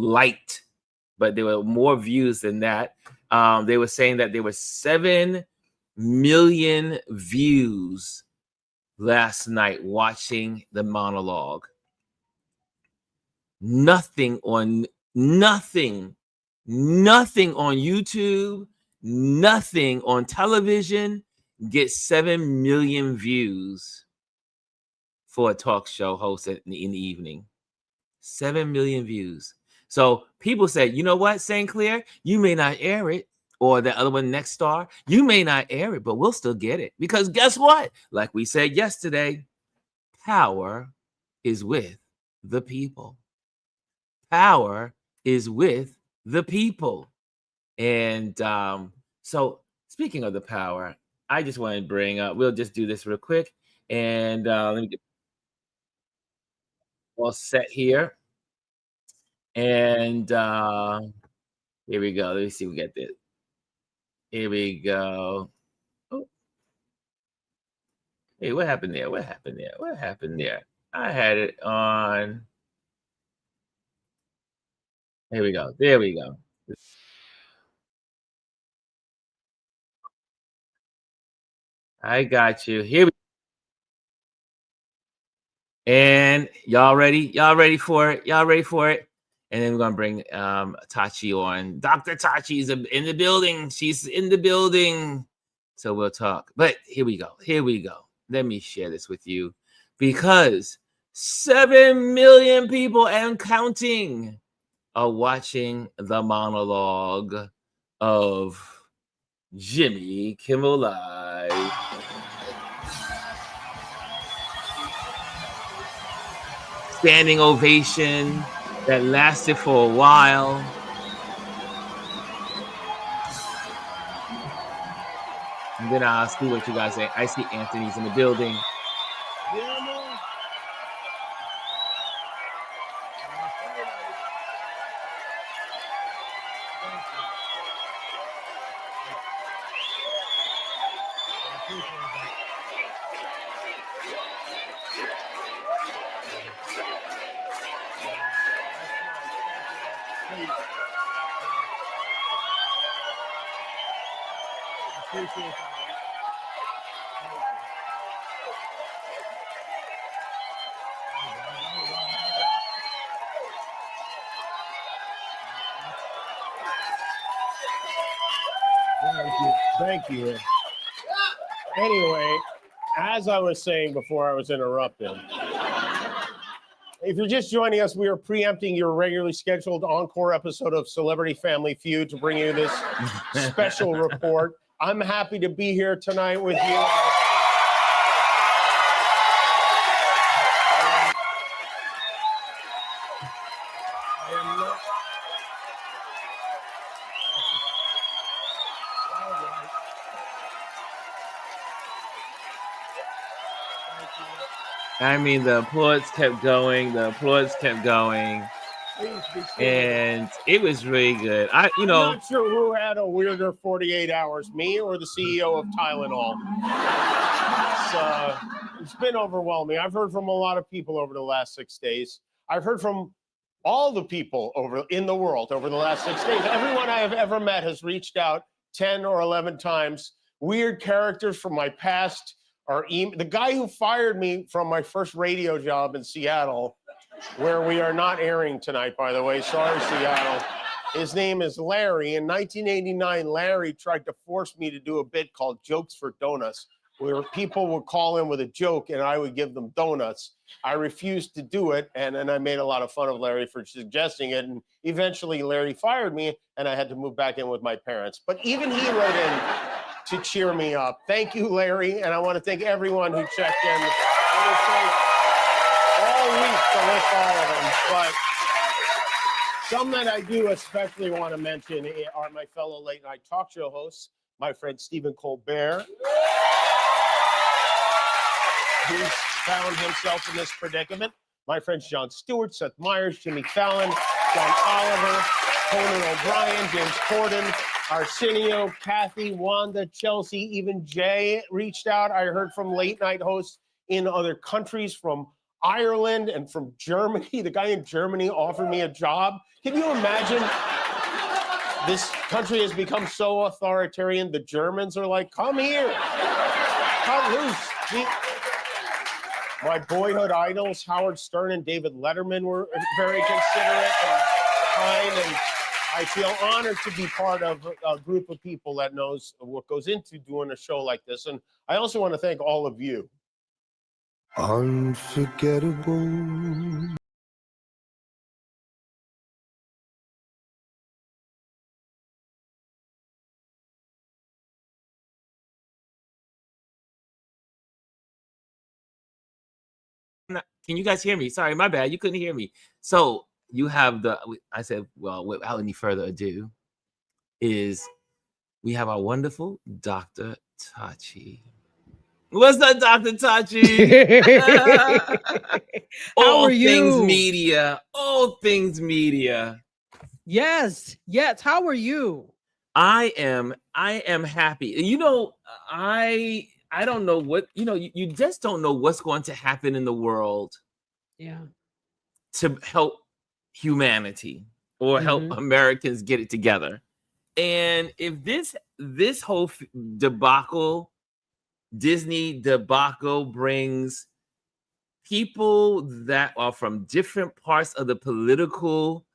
light, but there were more views than that. They were saying that there were 7 million views last night watching the monologue. Nothing on YouTube, nothing on television gets 7 million views for a talk show host in the evening. 7 million views. So people said, you know what, St. Clair, you may not air it, or the other one, Next Star, you may not air it, but we'll still get it. Because guess what? Like we said yesterday, power is with the people. Power is with the people. And so speaking of the power, I just want to bring up, we'll just do this real quick. And let me get all set here. And here we go. Let me see if we get this. Here we go. Oh. Hey, what happened there? What happened there? What happened there? I had it on. Here we go. There we go. I got you. Here we And y'all ready? Y'all ready for it? Y'all ready for it? And then we're gonna bring Tachi on. Dr. Tachi is in the building. She's in the building. So we'll talk. But here we go. Here we go. Let me share this with you because 7 million people and counting are watching the monologue of Jimmy Kimmel Live. Standing ovation that lasted for a while. And then I'll see what you guys say. I see Anthony's in the building. Thank you. Anyway, as I was saying before I was interrupted, if you're just joining us, we are preempting your regularly scheduled encore episode of Celebrity Family Feud to bring you this special report. I'm happy to be here tonight with you. I mean, the applause kept going. The applause kept going. And it was really good. I'm not sure who had a weirder 48 hours, me or the CEO of Tylenol. It's been overwhelming. I've heard from a lot of people over the last 6 days. I've heard from all the people in the world over the last 6 days. Everyone I have ever met has reached out 10 or 11 times. Weird characters from my past. The guy who fired me from my first radio job in Seattle, where we are not airing tonight, by the way. Sorry, Seattle. His name is Larry. In 1989, Larry tried to force me to do a bit called Jokes for Donuts, where people would call in with a joke and I would give them donuts. I refused to do it, and then I made a lot of fun of Larry for suggesting it, and eventually Larry fired me, and I had to move back in with my parents. But even he wrote in to cheer me up. Thank you, Larry, and I want to thank everyone who checked in. It would take all week to list all of them, but some that I do especially want to mention are my fellow late night talk show hosts, my friend Stephen Colbert, who's found himself in this predicament, my friends Jon Stewart, Seth Meyers, Jimmy Fallon, John Oliver, Conan O'Brien, James Corden, Arsenio, Kathy, Wanda, Chelsea, even Jay reached out. I heard from late night hosts in other countries, from Ireland and from Germany. The guy in Germany offered me a job. Can you imagine? This country has become so authoritarian. The Germans are like, come here, come loose. My boyhood idols, Howard Stern and David Letterman, were very considerate and kind, and I feel honored to be part of a group of people that knows what goes into doing a show like this. And I also want to thank all of you. Unforgettable. Can you guys hear me? Sorry, my bad. You couldn't hear me. So you have I said, well, without any further ado, we have our wonderful Dr. Tachi. What's up, Dr. Tachi? How are you? Things media. All things media. Yes. How are you? I am happy. You know, I don't know what, you just don't know what's going to happen in the world. Yeah. To help humanity or help Americans get it together. And if this whole Disney debacle brings people that are from different parts of the political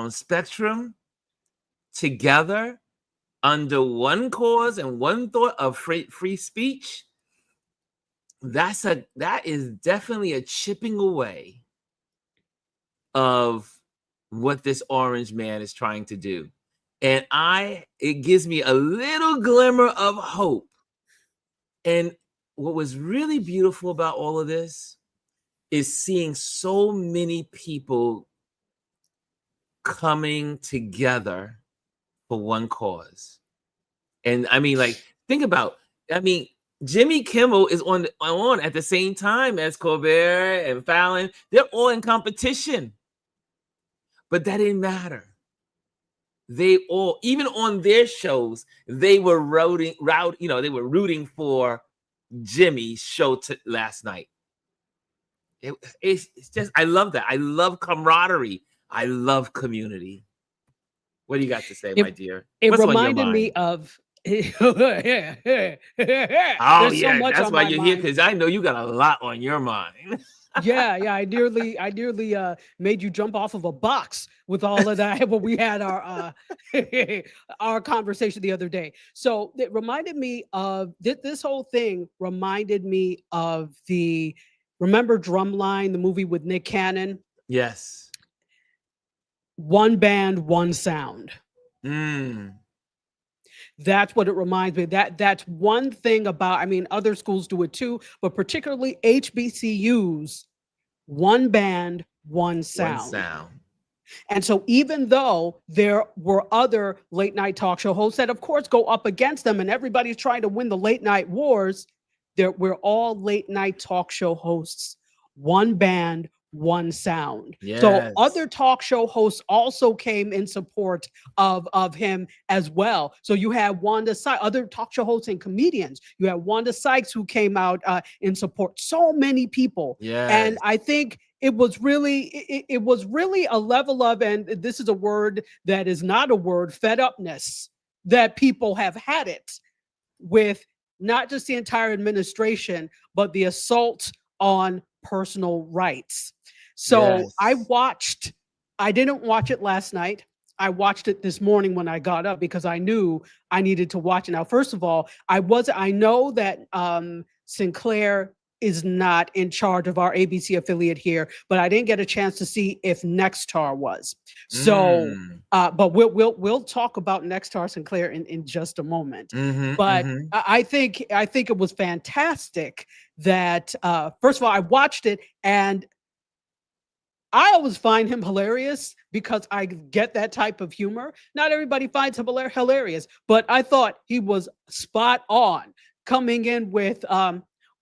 spectrum together under one cause and one thought of free speech, that is definitely a chipping away of what this orange man is trying to do. And it gives me a little glimmer of hope. And what was really beautiful about all of this is seeing so many people coming together for one cause. And I mean, like, think about, Jimmy Kimmel is on at the same time as Colbert and Fallon. They're all in competition. But that didn't matter. They all, even on their shows, they were rooting for Jimmy's show last night. It's just, I love that. I love camaraderie. I love community. What do you got to say, my dear? It reminded me of. Oh, yeah, that's why you're here, because I know you got a lot on your mind. Yeah, I nearly made you jump off of a box with all of that when we had our our conversation the other day. So it reminded me of this whole thing. Reminded me of remember Drumline, the movie with Nick Cannon? Yes. One band, one sound. That's what it reminds me. That's one thing about, other schools do it too, but particularly HBCUs, one band, one sound. One sound. And so even though there were other late night talk show hosts that of course go up against them and everybody's trying to win the late night wars, we're all late night talk show hosts, one band, one sound. Yes. So other talk show hosts also came in support of him as well. So you had Wanda Sykes, other talk show hosts and comedians. You had Wanda Sykes who came out in support. So many people. Yes. And I think it was really a level of, and this is a word that is not a word, fed upness, that people have had it with not just the entire administration, but the assault on personal rights. So yes. I didn't watch it last night. I watched it this morning when I got up because I knew I needed to watch it. Now, first of all, I know that Sinclair is not in charge of our ABC affiliate here, but I didn't get a chance to see if Nexstar was. So, but we'll talk about Nexstar Sinclair in just a moment. But I think it was fantastic that first of all I watched it, and I always find him hilarious because I get that type of humor. Not everybody finds him hilarious, but I thought he was spot on coming in with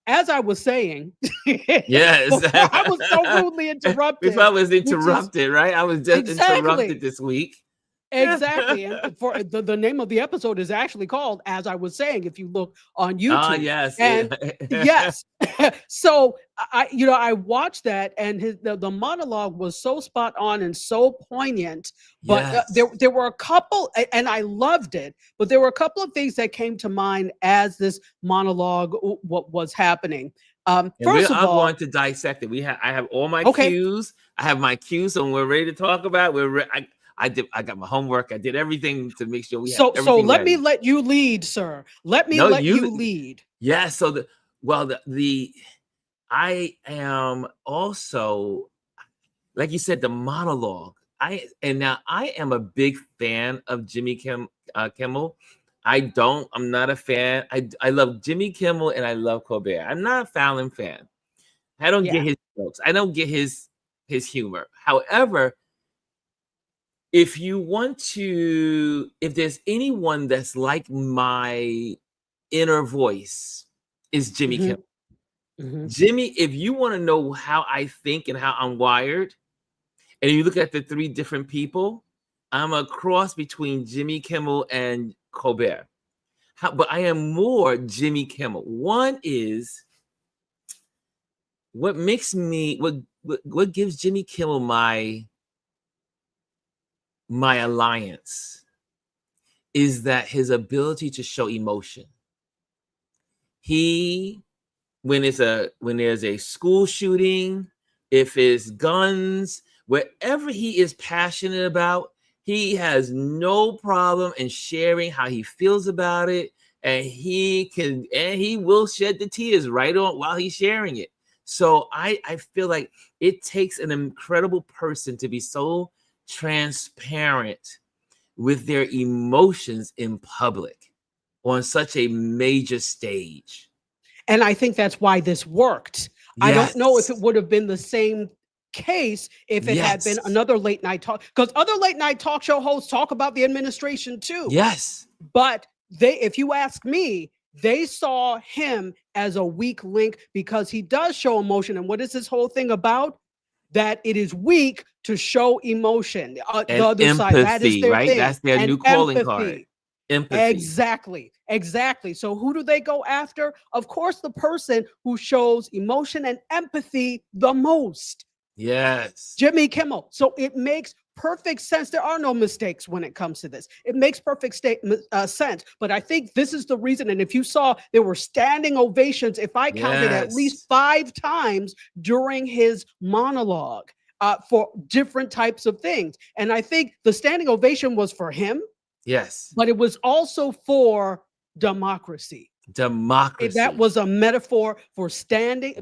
as I was saying, yes, I was so rudely interrupted. Before I was interrupted, right? I was just interrupted this week. Exactly. And for the name of the episode is actually called, as I was saying, if you look on YouTube. Yes. And yes. So I watched that, and the monologue was so spot on and so poignant. But Yes. there were a couple, and I loved it, but there were a couple of things that came to mind as this monologue what was happening. First of I'm all, going to dissect it. I have all my okay. cues. I have my cues, so when we're ready to talk about it, I got my homework. I did everything to make sure we have everything So let ready. me let you lead, sir. Let me No, let you lead. Yeah. So I am also, like you said, the monologue. Now I am a big fan of Jimmy Kimmel. I'm not a fan. I love Jimmy Kimmel and I love Colbert. I'm not a Fallon fan. I don't get his jokes. I don't get his humor. However, if there's anyone that's like my inner voice, is Jimmy Kimmel. Jimmy, if you want to know how I think and how I'm wired, and you look at the three different people, I'm a cross between Jimmy Kimmel and Colbert. But I am more Jimmy Kimmel. One is what gives Jimmy Kimmel my alliance is that his ability to show emotion. When there's a school shooting, if it's guns, wherever he is passionate about, he has no problem in sharing how he feels about it, and he will shed the tears right on while he's sharing it. So I feel like it takes an incredible person to be so transparent with their emotions in public on such a major stage. And I think that's why this worked. Yes. I don't know if it would have been the same case if it had been another late night talk, because other late night talk show hosts talk about the administration too. Yes. But if you ask me, they saw him as a weak link because he does show emotion. And what is this whole thing about? That it is weak to show emotion. The other empathy, side, that is their right? thing. That's their new calling card. Empathy. Exactly. So who do they go after? Of course, the person who shows emotion and empathy the most. Yes. Jimmy Kimmel. So it makes perfect sense. There are no mistakes when it comes to this. It makes perfect sense. But I think this is the reason. And if you saw, there were standing ovations, if I counted at least 5 times during his monologue for different types of things. And I think the standing ovation was for him. Yes. But it was also for democracy. That was a metaphor for standing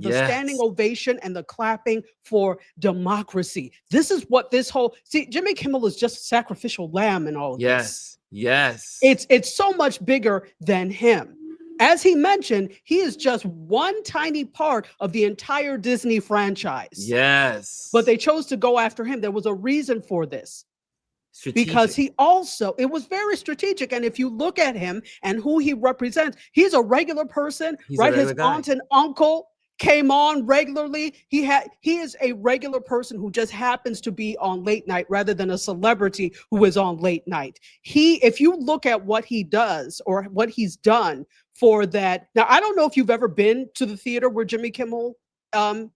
ovation and the clapping for democracy. This is what Jimmy Kimmel is just a sacrificial lamb in all of this. Yes. It's so much bigger than him. As he mentioned, he is just one tiny part of the entire Disney franchise. Yes. But they chose to go after him. There was a reason for this. Strategic. Because it was very strategic. And if you look at him and who he represents, he's a regular person, right? His aunt and uncle came on regularly. He is a regular person who just happens to be on late night rather than a celebrity who is on late night. If you look at what he does or what he's done for that. Now, I don't know if you've ever been to the theater where Jimmy Kimmel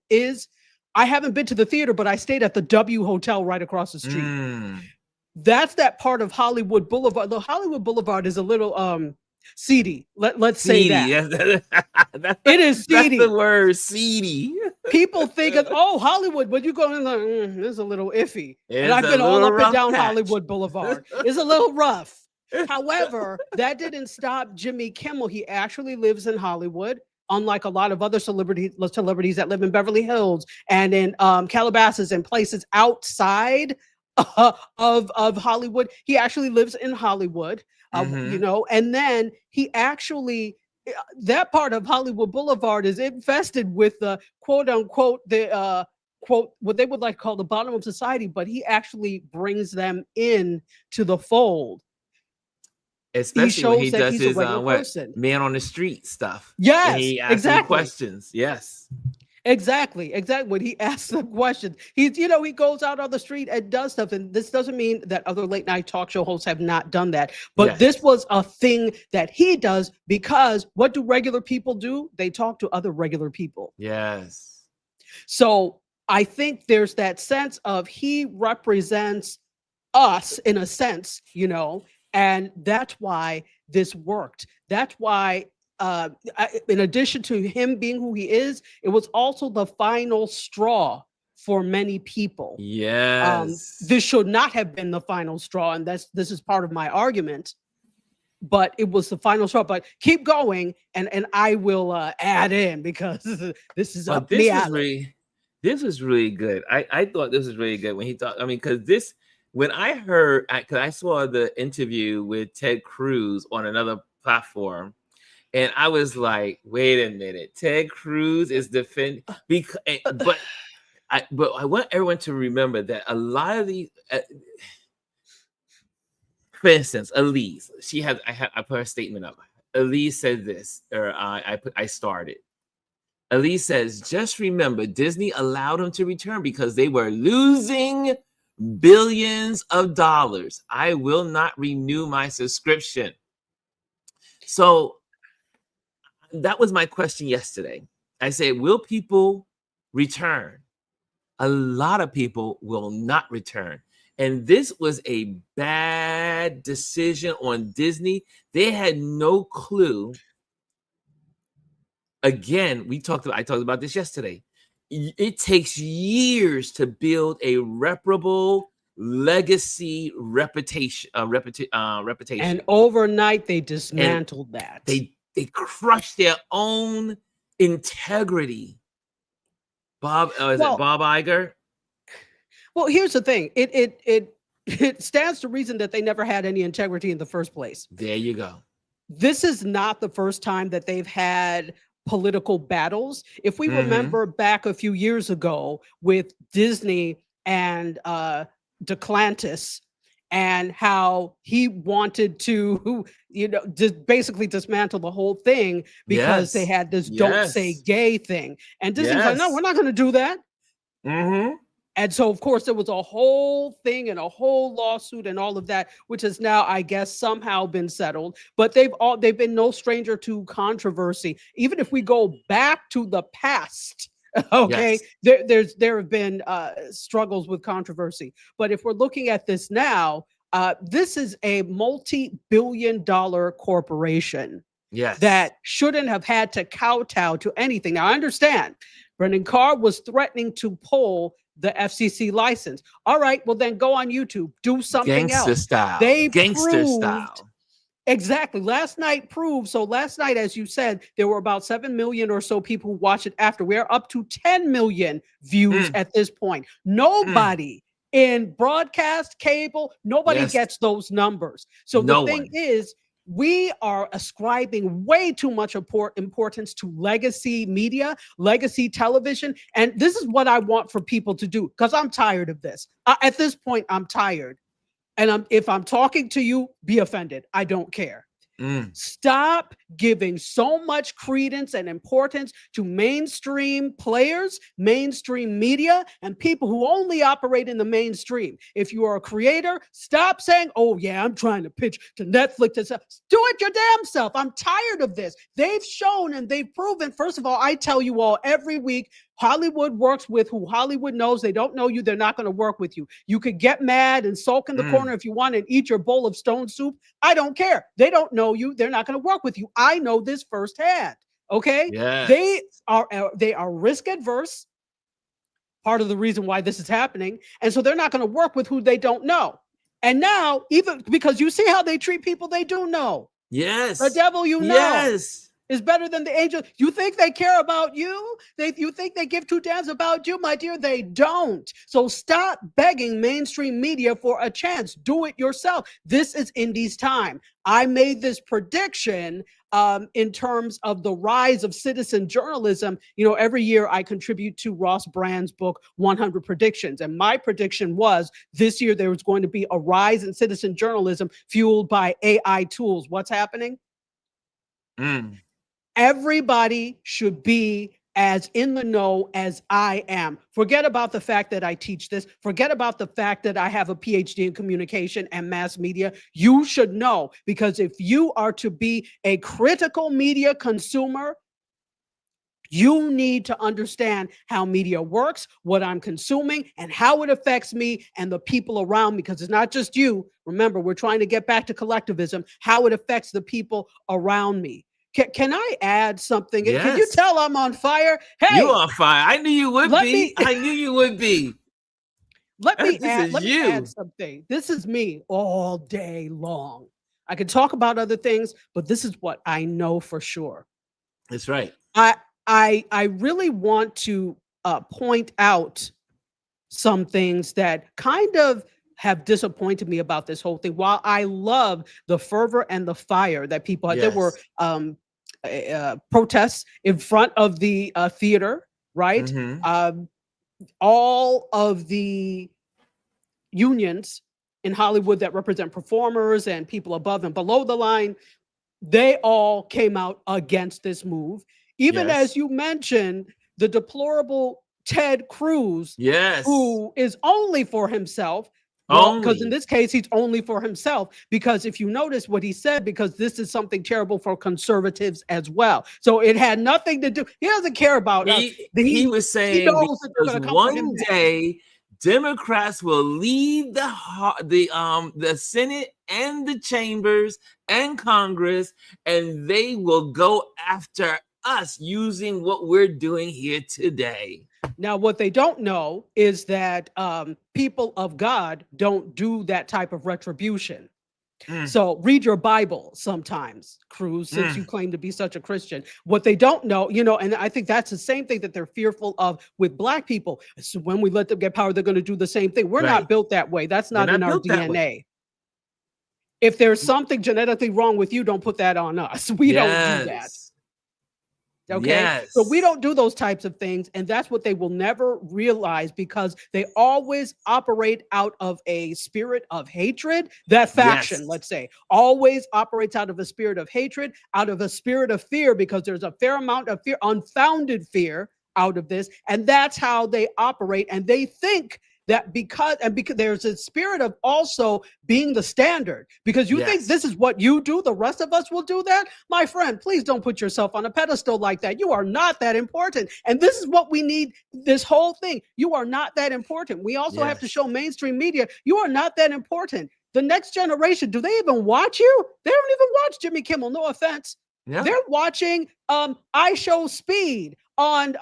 is. I haven't been to the theater, but I stayed at the W Hotel right across the street. That's that part of Hollywood Boulevard. The Hollywood Boulevard is a little seedy. Let's say that. Yes, it is seedy. That's the word, seedy. People think of Hollywood, but you go in there, it's a little iffy. And I've been all up and down Hollywood Boulevard. It's a little rough. However, that didn't stop Jimmy Kimmel. He actually lives in Hollywood. Unlike a lot of other celebrities that live in Beverly Hills and in Calabasas and places outside of Hollywood. He actually lives in Hollywood, and then he actually, that part of Hollywood Boulevard is infested with the quote unquote, quote, what they would like to call the bottom of society, but he actually brings them in to the fold. Especially when he does his man on the street stuff. Yes, and he asks exactly questions. Yes. Exactly, exactly. When he asks them questions, he goes out on the street and does stuff. And this doesn't mean that other late night talk show hosts have not done that. But this Yes. was a thing that he does because what do regular people do? They talk to other regular people. Yes. So I think there's that sense of he represents us in a sense, and that's why this worked. That's why, in addition to him being who he is, it was also the final straw for many people. Yes. This should not have been the final straw, and this is part of my argument. But it was the final straw. But keep going, and I will add in because this is But up me this was really good. I thought this was really good when he thought. I mean, because this when I heard, because I saw the interview with Ted Cruz on another platform, and I was like, wait a minute, Ted Cruz is defending because, but I want everyone to remember that a lot of these. For instance, Elise, I put her statement up. Elise said this, or I started. Elise says, just remember, Disney allowed him to return because they were losing billions of dollars. I will not renew my subscription. So that was my question yesterday. I said, will people return? A lot of people will not return. And this was a bad decision on Disney. They had no clue. Again, I talked about this yesterday. It takes years to build a reparable legacy reputation. And overnight, they dismantled that. They crushed their own integrity. Bob, is it Bob Iger? Well, here's the thing. It stands to reason that they never had any integrity in the first place. There you go. This is not the first time that they've had political battles. If we remember back a few years ago with Disney and DeClantis, and how he wanted to, just basically dismantle the whole thing because they had this "don't say gay" thing, and Disney was like, "No, we're not going to do that." And so, of course, there was a whole thing and a whole lawsuit and all of that, which has now, I guess, somehow been settled. But they've been no stranger to controversy. Even if we go back to the past, okay, there have been struggles with controversy. But if we're looking at this now, this is a multi-billion-dollar corporation that shouldn't have had to kowtow to anything. Now, I understand Brendan Carr was threatening to pull the FCC license. All right, well then go on YouTube, do something else. Gangster style. Exactly. Last night, as you said, there were about 7 million or so people who watched it after. We're up to 10 million views at this point. Nobody in broadcast, cable, nobody gets those numbers. So the thing is, we are ascribing way too much importance to legacy media, legacy television. And this is what I want for people to do, because I'm tired of this. At this point, I'm tired. And if I'm talking to you, be offended. I don't care. Stop giving so much credence and importance to mainstream players, mainstream media, and people who only operate in the mainstream. If you are a creator, stop saying, oh yeah, I'm trying to pitch to Netflix. Do it your damn self. I'm tired of this. They've shown and they've proven. First of all, I tell you all every week, Hollywood works with who Hollywood knows. They don't know you. They're not going to work with you. You could get mad and sulk in the corner if you want and eat your bowl of stone soup. I don't care. They don't know you. They're not going to work with you. I know this firsthand. Okay. They are risk adverse. Part of the reason why this is happening. And so they're not going to work with who they don't know. And now, even because you see how they treat people they do know. The devil you know is better than the angel. You think they care about you? You think they give two damns about you? My dear, they don't. So stop begging mainstream media for a chance. Do it yourself. This is Indy's time. I made this prediction in terms of the rise of citizen journalism. Every year I contribute to Ross Brand's book, 100 Predictions. And my prediction was this year there was going to be a rise in citizen journalism fueled by AI tools. What's happening? Everybody should be as in the know as I am. Forget about the fact that I teach this. Forget about the fact that I have a PhD in communication and mass media. You should know, because if you are to be a critical media consumer, you need to understand how media works, what I'm consuming, and how it affects me and the people around me, because it's not just you. Remember, we're trying to get back to collectivism, how it affects the people around me. Can I add something? Can you Yes. tell I'm on fire? You Hey, on fire. I knew you would let be. me I knew you would be. let me This add is you. something. This is me all day long. I can talk about other things, but this is what I know for sure. That's right. I really want to point out some things that kind of have disappointed me about this whole thing. While I love the fervor and the fire that people had, there were protests in front of the theater, right? All of the unions in Hollywood that represent performers and people above and below the line, they all came out against this move. Even as you mentioned, the deplorable Ted Cruz, who is only for himself. Well, because in this case, he's only for himself, because if you notice what he said, because this is something terrible for conservatives as well. So it had nothing to do. He doesn't care about us. He was saying, knows that because one day Democrats will lead the Senate and the chambers and Congress, and they will go after us using what we're doing here today. Now, what they don't know is that people of God don't do that type of retribution. So read your Bible sometimes, Cruz, since you claim to be such a Christian. What they don't know, and I think that's the same thing that they're fearful of with Black people. So when we let them get power, they're going to do the same thing. We're not built that way. That's not in our DNA. If there's something genetically wrong with you, don't put that on us. We don't do that. Okay. So we don't do those types of things. And that's what they will never realize, because they always operate out of a spirit of hatred. That faction, let's say, always operates out of a spirit of hatred, out of a spirit of fear, because there's a fair amount of fear, unfounded fear out of this. And that's how they operate. And they think that because there's a spirit of also being the standard, because you think this is what you do, the rest of us will do that. My friend, please don't put yourself on a pedestal like that. You are not that important. And this is what we need, this whole thing. You are not that important. We also have to show mainstream media, you are not that important. The next generation, do they even watch you? They don't even watch Jimmy Kimmel, no offense. They're watching I Show Speed on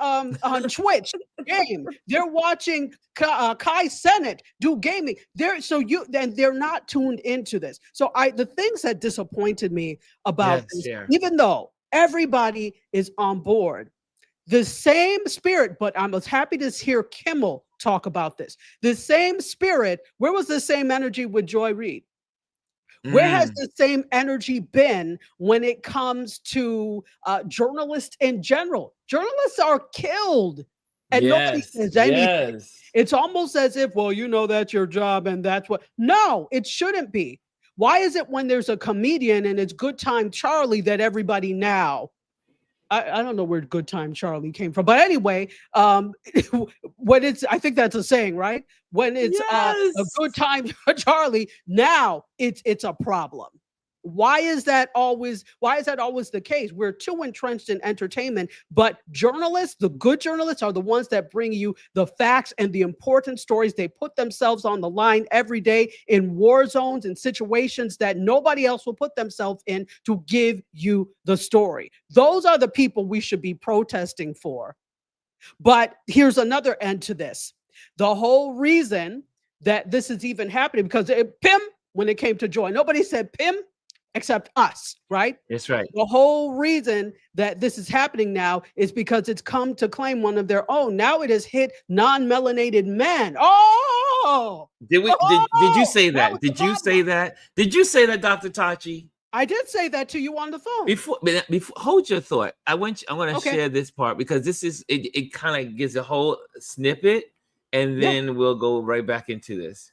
Twitch game. They're watching Kai Cenat do gaming. They're not tuned into this. So the things that disappointed me about this, even though everybody is on board, the same spirit, but I was happy to hear Kimmel talk about this. The same spirit, where was the same energy with Joy Reid? Where has the same energy been when it comes to journalists in general? Journalists are killed and nobody says anything. It's almost as if, well, that's your job and that's what. No, it shouldn't be. Why is it when there's a comedian and it's Good Time Charlie that everybody now, I don't know where Good Time Charlie came from, but anyway, when it's, I think that's a saying, right? When it's a Good Time Charlie, now it's a problem. Why is that always the case? We're too entrenched in entertainment, but journalists, the good journalists, are the ones that bring you the facts and the important stories. They put themselves on the line every day in war zones and situations that nobody else will put themselves in to give you the story. Those are the people we should be protesting for. But here's another end to this. The whole reason that this is even happening, because Pim, when it came to Joy, nobody said Pim except us, right? That's right. The whole reason that this is happening now is because it's come to claim one of their own. Now it has hit non-melanated men. Oh! Did you say that? Did you say that? Did you say that, Dr. Tachi? I did say that to you on the phone. Before hold your thought. I want to share this part, because this is it kind of gives a whole snippet, and then we'll go right back into this.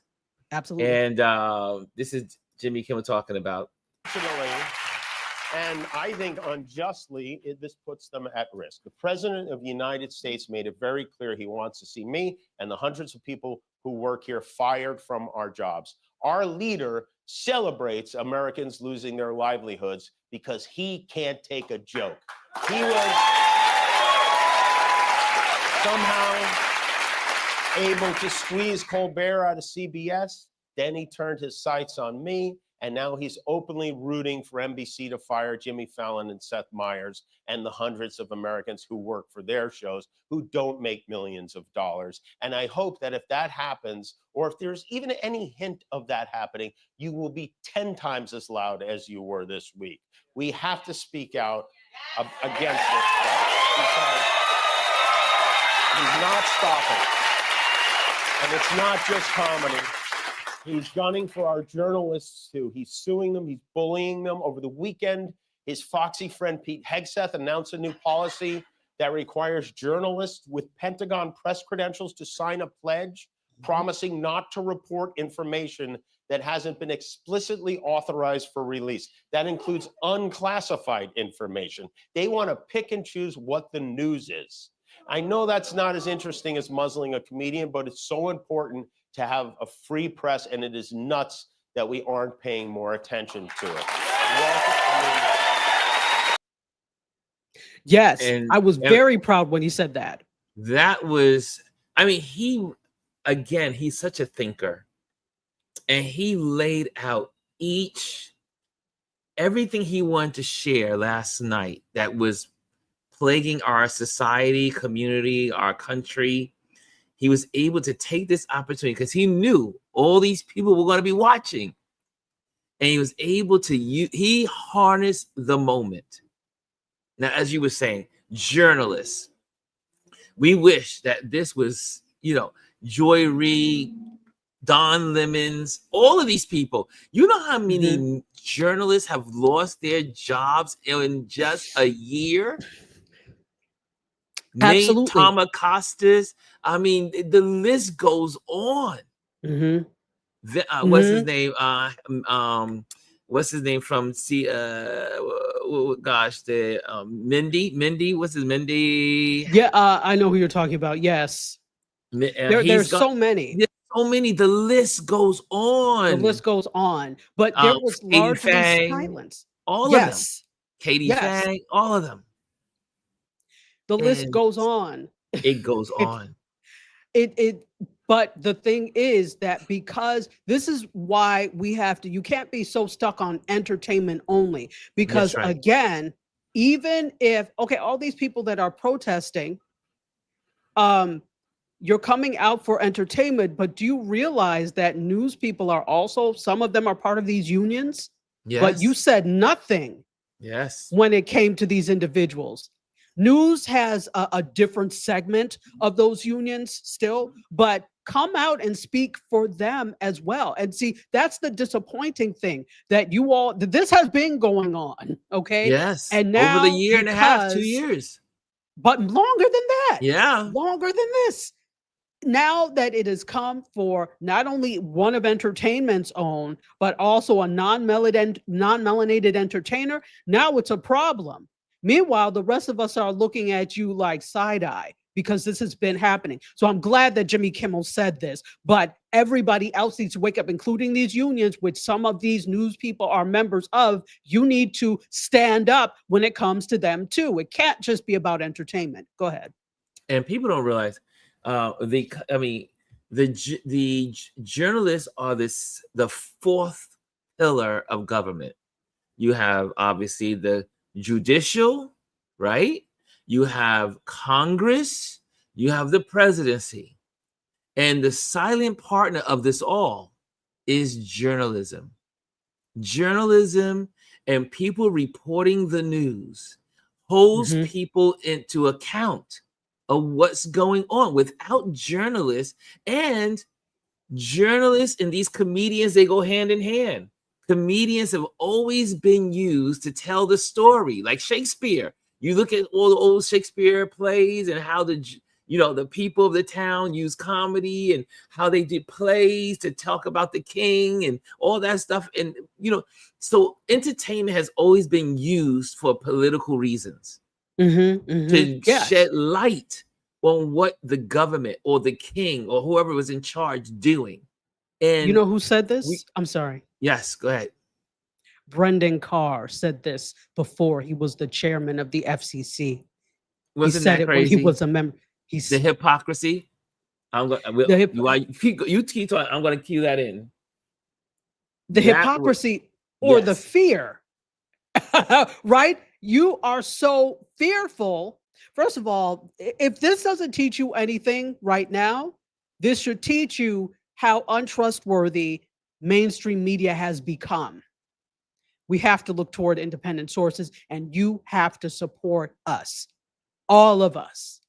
Absolutely. And this is Jimmy Kimmel talking about. And I think unjustly, this puts them at risk. The president of the United States made it very clear he wants to see me and the hundreds of people who work here fired from our jobs. Our leader celebrates Americans losing their livelihoods because he can't take a joke. He was somehow able to squeeze Colbert out of CBS. Then he turned his sights on me, and now he's openly rooting for NBC to fire Jimmy Fallon and Seth Meyers and the hundreds of Americans who work for their shows who don't make millions of dollars. And I hope that if that happens, or if there's even any hint of that happening, you will be 10 times as loud as you were this week. We have to speak out against this because he's not stopping. And it's not just comedy. He's gunning for our journalists too. He's suing them. He's bullying them. Over the weekend, his foxy friend Pete Hegseth announced a new policy that requires journalists with Pentagon press credentials to sign a pledge promising not to report information that hasn't been explicitly authorized for release. That includes unclassified information. They want to pick and choose what the news is. I know that's not as interesting as muzzling a comedian, but it's so important to have a free press, and it is nuts that we aren't paying more attention to it. Yes, And- I was and- very proud when he said that. That was, I mean, he's such a thinker, and he laid out everything he wanted to share last night that was plaguing our society, community, our country. He was able to take this opportunity because he knew all these people were going to be watching, and he was able to he harnessed the moment. Now, as you were saying, journalists, we wish that this was, Joy Reid, Don Lemons, all of these people. You know how many journalists have lost their jobs in just a year? Absolutely. Nate Tomakostas. I mean, the list goes on. What's his name? What's his name from Mindy? What's his Mindy? Yeah, I know who you're talking about. Yes. There's so many. There's so many. The list goes on. The list goes on. But there was Katie largely Fang, silence. All of them. Katie Fang, all of them. The list goes on. It goes on. But the thing is that because this is why we have to, you can't be so stuck on entertainment only, because again, even if, all these people that are protesting, you're coming out for entertainment, but do you realize that news people are also, some of them are part of these unions? Yes. But you said nothing. Yes. When it came to these individuals. News has a different segment of those unions still, but come out and speak for them as well. And see, that's the disappointing thing that this has been going on, okay? Yes. And now over the year and a half, 2 years. But longer than that. Yeah. Longer than this. Now that it has come for not only one of entertainment's own, but also a non-melanated entertainer, now it's a problem. Meanwhile, the rest of us are looking at you like side-eye because this has been happening. So I'm glad that Jimmy Kimmel said this, but everybody else needs to wake up, including these unions, which some of these news people are members of. You need to stand up when it comes to them too. It can't just be about entertainment. Go ahead. And people don't realize the journalists are the fourth pillar of government. You have obviously the judicial, right? You have Congress, you have the presidency, and the silent partner of this all is journalism. Journalism and people reporting the news holds people into account of what's going on. Without journalists and these comedians, they go hand in hand. Comedians have always been used to tell the story, like Shakespeare. You look at all the old Shakespeare plays and how the people of the town use comedy and how they did plays to talk about the king and all that stuff. And, so entertainment has always been used for political reasons to Yes. shed light on what the government or the king or whoever was in charge doing. And You know who said this? I'm sorry. yes, go ahead. Brendan Carr said this before he was the chairman of the FCC. Wasn't he said that it crazy? when he was a member. The hypocrisy. You keep talking. I'm going to cue that in. The hypocrisy or the fear, right? You are so fearful. First of all, if this doesn't teach you anything right now, this should teach you how untrustworthy mainstream media has become. We have to look toward independent sources, and you have to support us, all of us,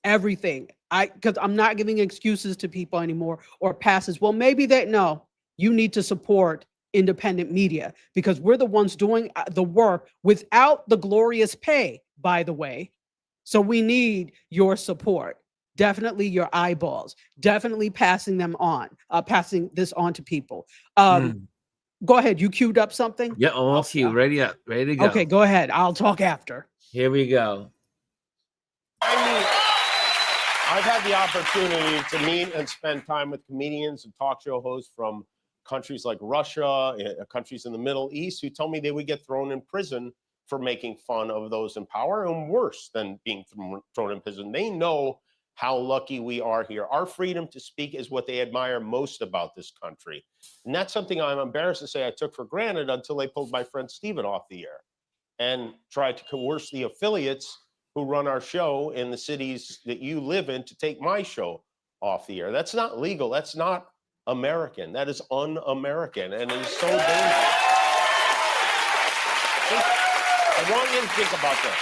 everything. Because I'm not giving excuses to people anymore or passes. Well, maybe you need to support independent media because we're the ones doing the work without the glorious pay, by the way. So we need your support. Definitely your eyeballs. Definitely passing this on to people. Go ahead. You queued up something? Yeah, all queued. Ready up. Ready to go. Okay, go ahead. I'll talk after. Here we go. I've had the opportunity to meet and spend time with comedians and talk show hosts from countries like Russia, countries in the Middle East, who tell me they would get thrown in prison for making fun of those in power, and worse than being thrown in prison. They know how lucky we are here. Our freedom to speak is what they admire most about this country. And that's something I'm embarrassed to say I took for granted until they pulled my friend Steven off the air and tried to coerce the affiliates who run our show in the cities that you live in to take my show off the air. That's not legal. That's not American. That is un-American, and it is so dangerous. I want you to think about this.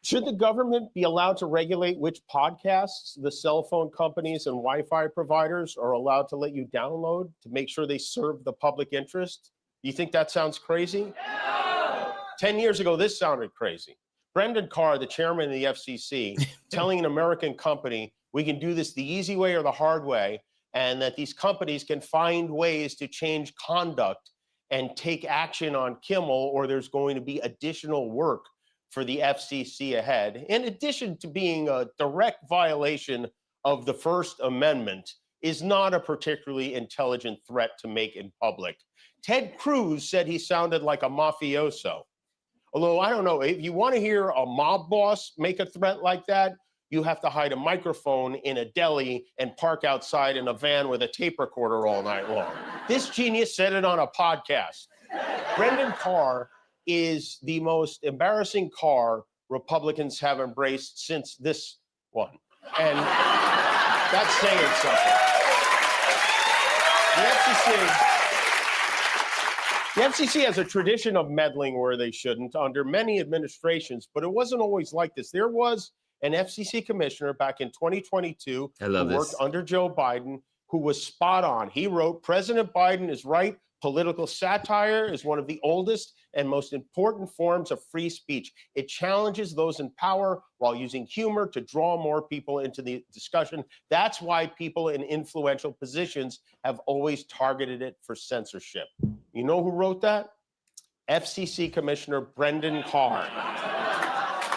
Should the government be allowed to regulate which podcasts the cell phone companies and Wi-Fi providers are allowed to let you download to make sure they serve the public interest? Do you think that sounds crazy? No. 10 years ago, this sounded crazy. Brendan Carr, the chairman of the FCC, telling an American company, we can do this the easy way or the hard way, and that these companies can find ways to change conduct and take action on Kimmel, or there's going to be additional work for the FCC ahead, in addition to being a direct violation of the First Amendment, is not a particularly intelligent threat to make in public. Ted Cruz said he sounded like a mafioso. Although, I don't know, if you want to hear a mob boss make a threat like that, you have to hide a microphone in a deli and park outside in a van with a tape recorder all night long. This genius said it on a podcast. Brendan Carr is the most embarrassing car Republicans have embraced since this one. And that's saying something. The FCC has a tradition of meddling where they shouldn't under many administrations, but it wasn't always like this. There was an FCC commissioner back in 2022 who worked under Joe Biden who was spot on. He wrote, President Biden is right. Political satire is one of the oldest and most important forms of free speech. It challenges those in power while using humor to draw more people into the discussion. That's why people in influential positions have always targeted it for censorship. You know who wrote that? FCC Commissioner Brendan Carr,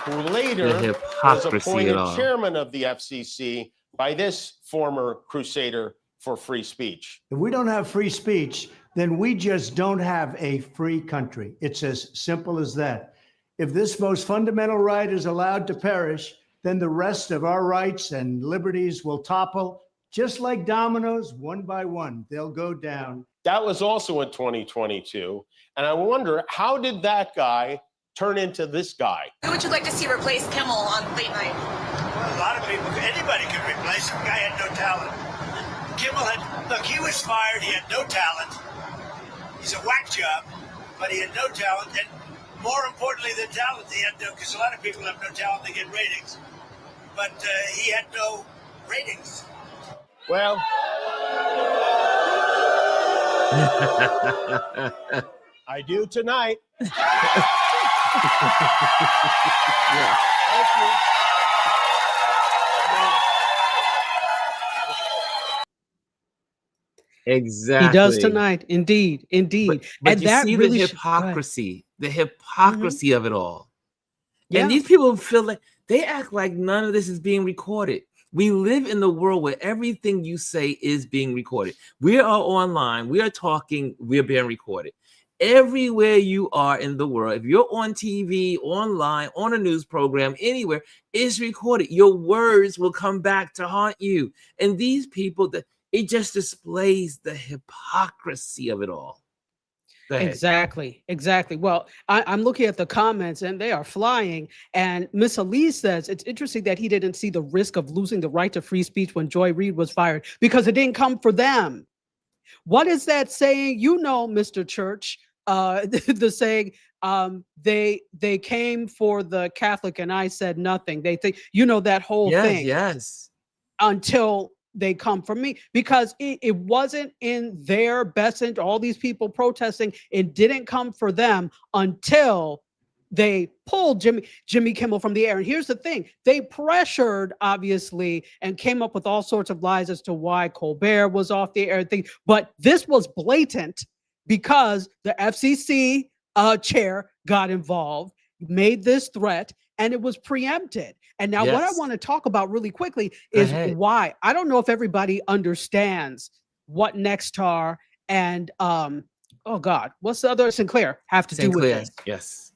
who later was appointed chairman of the FCC by this former crusader for free speech. If we don't have free speech, then we just don't have a free country. It's as simple as that. If this most fundamental right is allowed to perish, then the rest of our rights and liberties will topple, just like dominoes, one by one. They'll go down. That was also in 2022. And I wonder, how did that guy turn into this guy? Who would you like to see replace Kimmel on late night? Well, a lot of people, anybody could replace him. The guy had no talent. Kimmel look, he was fired. He had no talent. He's a whack job, but he had no talent. And more importantly than talent, he had no, because a lot of people have no talent, they get ratings. But he had no ratings. Well, I do tonight. Yeah. Thank you. He does Exactly. tonight. Indeed. Indeed. But And you that see really go ahead. the Mhm. hypocrisy of it all. And Yeah. these people feel like they act like none of this is being recorded. We live in the world where everything you say is being recorded. We are online, we are talking, we're being recorded. Everywhere you are in the world, if you're on TV, online, on a news program, anywhere, it's recorded. Your words will come back to haunt you. And these people, it just displays the hypocrisy of it all. Go ahead. Exactly, exactly. Well, I'm looking at the comments and they are flying. And Miss Elise says it's interesting that he didn't see the risk of losing the right to free speech when Joy Reid was fired because it didn't come for them. What is that saying? You know, Mr. Church, the saying, they came for the Catholic and I said nothing. They think, you know, that whole Yes, thing yes. until they come from me because it wasn't in their best interest. All these people protesting, it didn't come for them until they pulled Jimmy Kimmel from the air. And here's the thing: they pressured, obviously, and came up with all sorts of lies as to why Colbert was off the air. Thing, but this was blatant because the FCC chair got involved, made this threat, and it was preempted. And now, what I Yes. want to talk about really quickly Go is ahead. why. I don't know if everybody understands what Nextar and oh God, what's the other Sinclair have to do with Sinclair. this? Yes.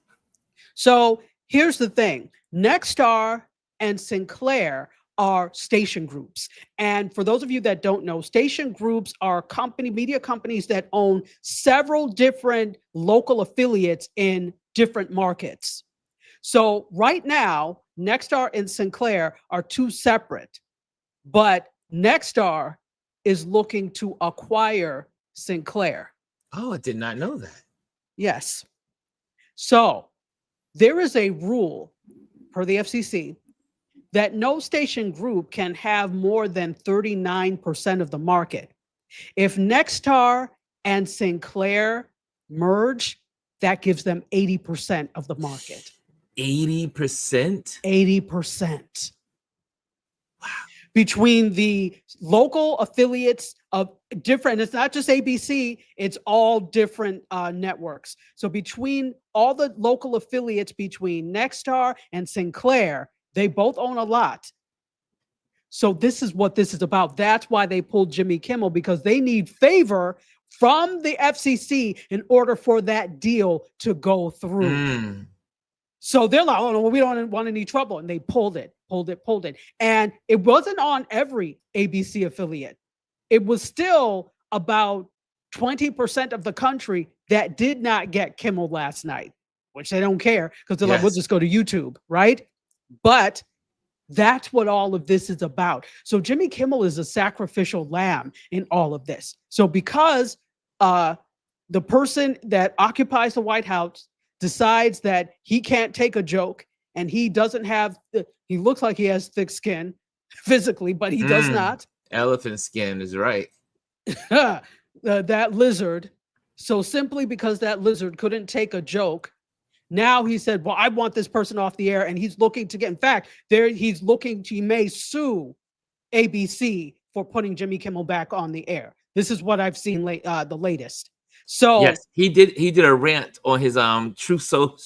So here's the thing: Nextar and Sinclair are station groups. And for those of you that don't know, station groups are media companies that own several different local affiliates in different markets. So right now, Nexstar and Sinclair are two separate, but Nexstar is looking to acquire Sinclair. Oh, I did not know that. Yes. So there is a rule per the FCC that no station group can have more than 39% of the market. If Nexstar and Sinclair merge, that gives them 80% of the market. 80%? 80%. Between the local affiliates of different, it's not just ABC, it's all different networks. So between all the local affiliates between Nexstar and Sinclair, they both own a lot. So this is what this is about. That's why they pulled Jimmy Kimmel, because they need favor from the FCC in order for that deal to go through. Mm. So they're like, oh no, we don't want any trouble. And they pulled it. And it wasn't on every ABC affiliate. It was still about 20% of the country that did not get Kimmel last night, which they don't care because they're like, we'll Yes. just go to YouTube, right? But that's what all of this is about. So Jimmy Kimmel is a sacrificial lamb in all of this. So because the person that occupies the White House decides that he can't take a joke and he doesn't have, he looks like he has thick skin physically, but he does not. Elephant skin is right. That lizard. So simply because that lizard couldn't take a joke, now he said, well, I want this person off the air. And he's looking to get, in fact, he may sue ABC for putting Jimmy Kimmel back on the air. This is what I've seen the latest. So yes, he did a rant on his True Social,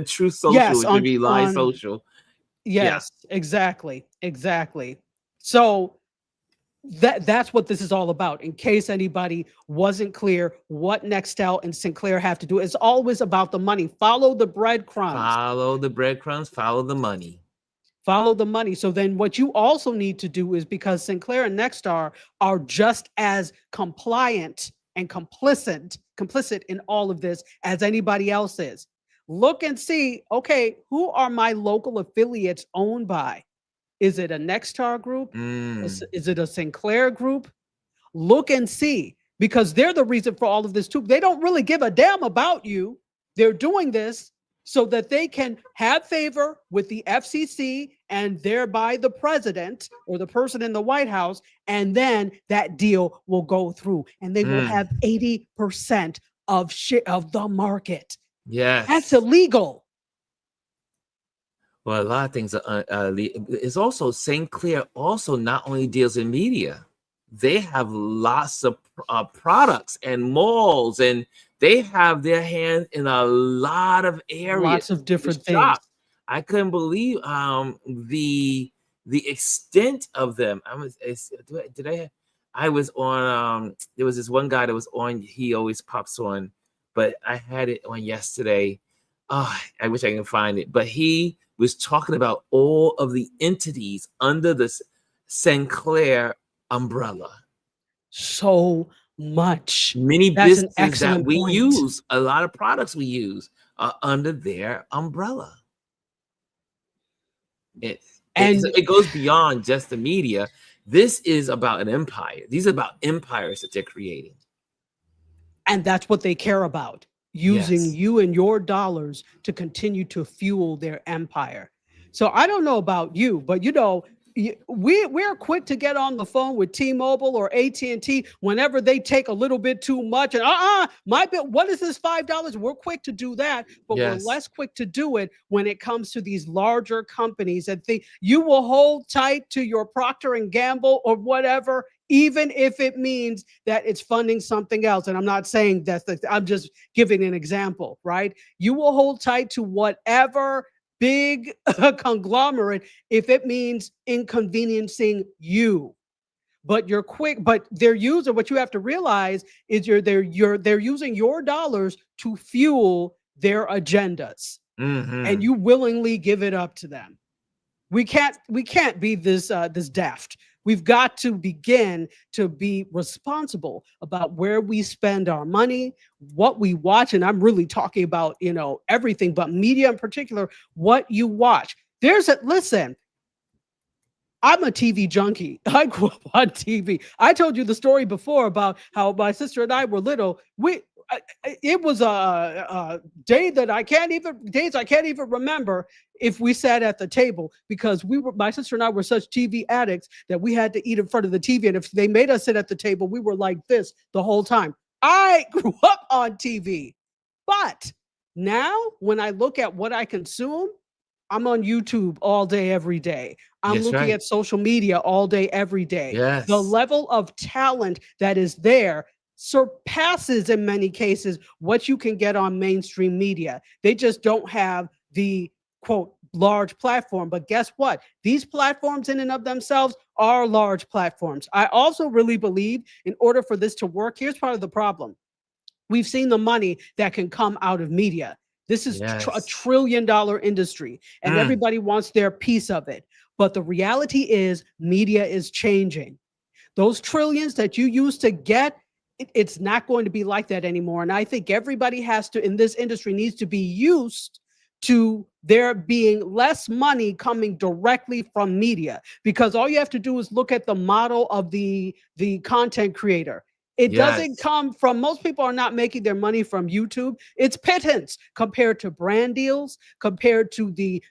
True Social, yes, Jimmy Live Social. Yes, yeah. Exactly. So that's what this is all about. In case anybody wasn't clear what Nextel and Sinclair have to do, it's always about the money. Follow the breadcrumbs. Follow the breadcrumbs, follow the money. Follow the money. So then what you also need to do is, because Sinclair and Nexstar are just as compliant and complicit in all of this as anybody else is. Look and see, okay, who are my local affiliates owned by? Is it a Nexstar group? Is it a Sinclair group? Look and see, because they're the reason for all of this too. They don't really give a damn about you. They're doing this so that they can have favor with the FCC and thereby the president or the person in the White House, and then that deal will go through and they will have 80% of the market. Yes. That's illegal. Well, a lot of things are it's also Sinclair also not only deals in media. they have lots of products and malls, and they have their hands in a lot of areas. Lots of I was different things. shocked. I couldn't believe the extent of them. I was on there was this one guy that was on, he always pops on, but I had it on yesterday. Oh, I wish I can find it. But he was talking about all of the entities under the Sinclair umbrella. So much. Many That's an businesses that excellent we point. use, a lot of products we use are under their umbrella. And It goes beyond just the media. This is about an empire. These are about empires that they're creating. and that's what they care about, using Yes. you and your dollars to continue to fuel their empire. So I don't know about you, but we're quick to get on the phone with T-Mobile or AT&T whenever they take a little bit too much, and my bill, what is this $5? We're quick to do that, but we're Yes. less quick to do it when it comes to these larger companies that think you will hold tight to your Procter and Gamble or whatever, even if it means that it's funding something else. And I'm not saying I'm just giving an example, right? You will hold tight to whatever big conglomerate if it means inconveniencing you. But you're quick, but they're using, what you have to realize is they're using your dollars to fuel their agendas, and you willingly give it up to them. We can't be this daft. We've got to begin to be responsible about where we spend our money, what we watch, and I'm really talking about everything, but media in particular. What you watch. Listen. I'm a TV junkie. I grew up on TV. I told you the story before about how my sister and I were little. It was a days I can't even remember if we sat at the table, because my sister and I were such TV addicts that we had to eat in front of the TV. And if they made us sit at the table, we were like this the whole time. I grew up on TV. But now when I look at what I consume, I'm on YouTube all day, every day. I'm That's looking right. at social media all day, every day. Yes. The level of talent that is there surpasses in many cases what you can get on mainstream media. They just don't have the quote large platform. But guess what? These platforms in and of themselves are large platforms. I also really believe in order for this to work, here's part of the problem. We've seen the money that can come out of media. This is a Yes. $1 trillion industry, and everybody wants their piece of it. But the reality is media is changing. Those trillions that you used to get, it's not going to be like that anymore. And I think everybody in this industry needs to be used to there being less money coming directly from media, because all you have to do is look at the model of the content creator. It doesn't Yes. come from, most people are not making their money from YouTube. It's pittance compared to brand deals, compared to the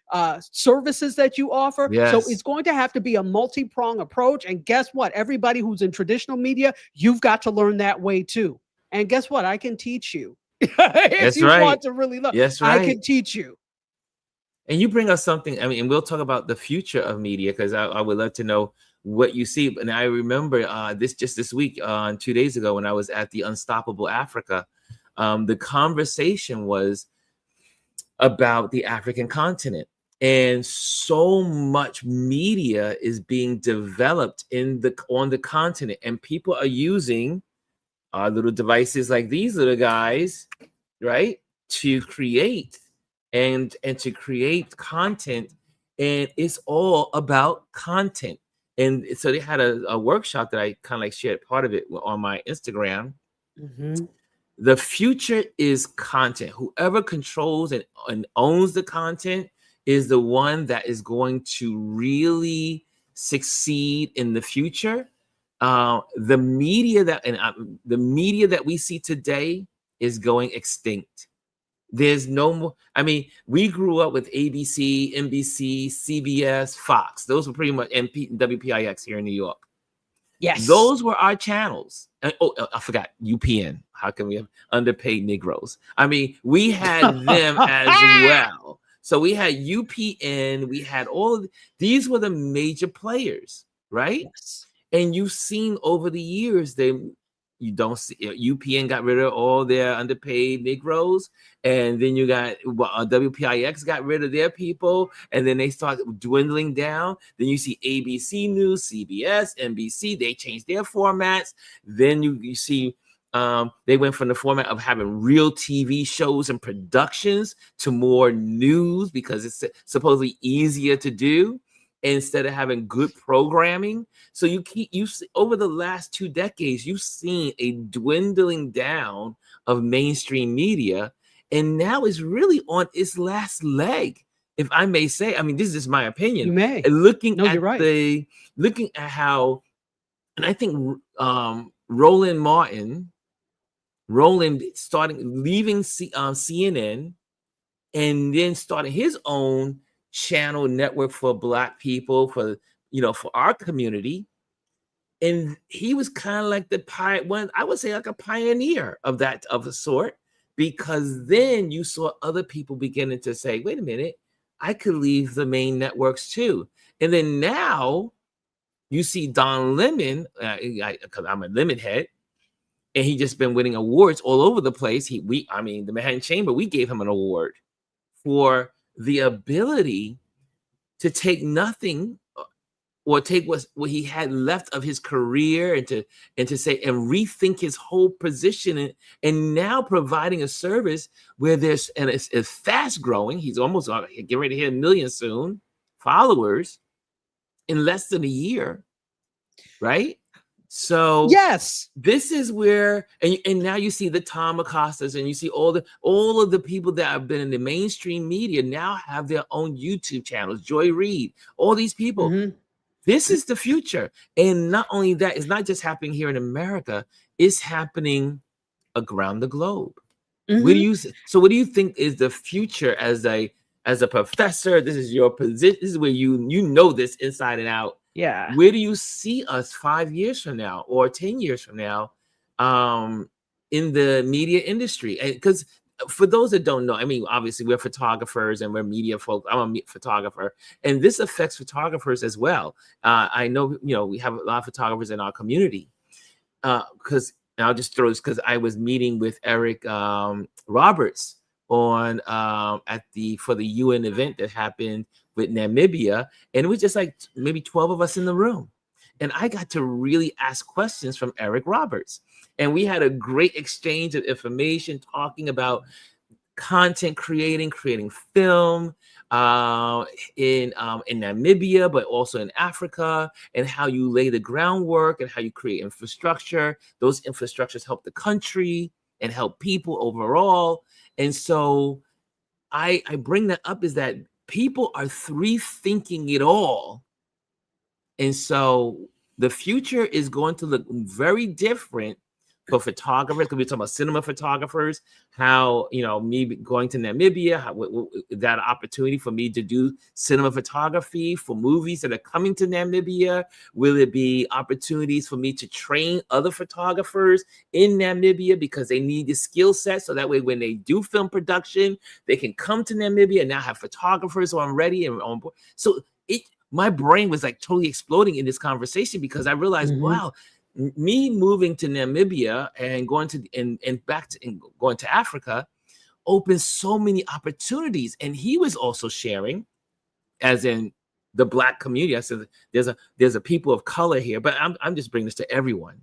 services that you offer. Yes. So it's going to have to be a multi-pronged approach. And guess what? Everybody who's in traditional media, you've got to learn that way too. And guess what? I can teach you. If That's you right. want to really learn, That's I right. can teach you. And you bring us something, I mean, and we'll talk about the future of media, because I would love to know what you see. And I remember this week, 2 days ago, when I was at the Unstoppable Africa, the conversation was about the African continent. And so much media is being developed on the continent, and people are using little devices like these little guys, right, to create and to create content. And it's all about content. And so they had a workshop that I kind of like shared part of it on my Instagram. Mm-hmm. The future is content. Whoever controls and owns the content is the one that is going to really succeed in the future. The media that we see today is going extinct. There's no more. I mean, we grew up with ABC, NBC, CBS, Fox. Those were pretty much, and WPIX here in New York. Yes. Those were our channels. I forgot UPN. How can we have underpaid Negroes? I mean, we had them as well. So we had UPN. We had all of these were the major players, right? Yes. And you've seen over the years, you don't see UPN got rid of all their underpaid Negroes, and then you got WPIX got rid of their people, and then they start dwindling down. Then you see ABC News, CBS, NBC, they changed their formats. Then you see they went from the format of having real TV shows and productions to more news because it's supposedly easier to do instead of having good programming. So over the last 2 decades, you've seen a dwindling down of mainstream media, and now it's really on its last leg, if I may say. I mean, this is my opinion. You may. And looking No, at you're right. looking at how, and I think Roland starting leaving CNN and then starting his own channel network for Black people, for our community. And he was kind of like one, I would say, like a pioneer of a sort, because then you saw other people beginning to say, wait a minute, I could leave the main networks too. And then now you see Don Lemon, because I'm a Lemon head, and he just been winning awards all over the place. The Manhattan Chamber, we gave him an award for the ability to take nothing or take what he had left of his career and to rethink his whole position, and now providing a service where it's fast growing. He's almost getting ready to hit 1 million soon followers in less than a year, right? So Yes. this is where, and now you see the Tom Acostas, and you see all of the people that have been in the mainstream media now have their own YouTube channels. Joy Reid, all these people. Mhm. This is the future. And not only that, it's not just happening here in America, it's happening around the globe. Mhm. What do you think is the future as a professor? This is your position. This is where you know this inside and out. Yeah. Where do you see us 5 years from now or 10 years from now in the media industry? Because for those that don't know, I mean, obviously we're photographers and we're media folks. I'm a photographer, and this affects photographers as well. I know, we have a lot of photographers in our community. Because I'll just throw this, because I was meeting with Eric Roberts on for the UN event that happened with Namibia, and it was just like maybe 12 of us in the room, and I got to really ask questions from Eric Roberts, and we had a great exchange of information talking about content creating film in Namibia, but also in Africa, and how you lay the groundwork and how you create infrastructure. Those infrastructures help the country and help people overall. And so I bring that up, is that people are rethinking it all. And so the future is going to look very different for photographers, because we're talking about cinema photographers, how, me going to Namibia, that opportunity for me to do cinema photography for movies that are coming to Namibia. Will it be opportunities for me to train other photographers in Namibia, because they need the skill set, so that way when they do film production, they can come to Namibia and now have photographers on ready and on board. So my brain was like totally exploding in this conversation, because I realized, wow, me moving to Namibia and going to Africa opened so many opportunities. And he was also sharing, as in the Black community. I said, there's a people of color here, but I'm just bringing this to everyone,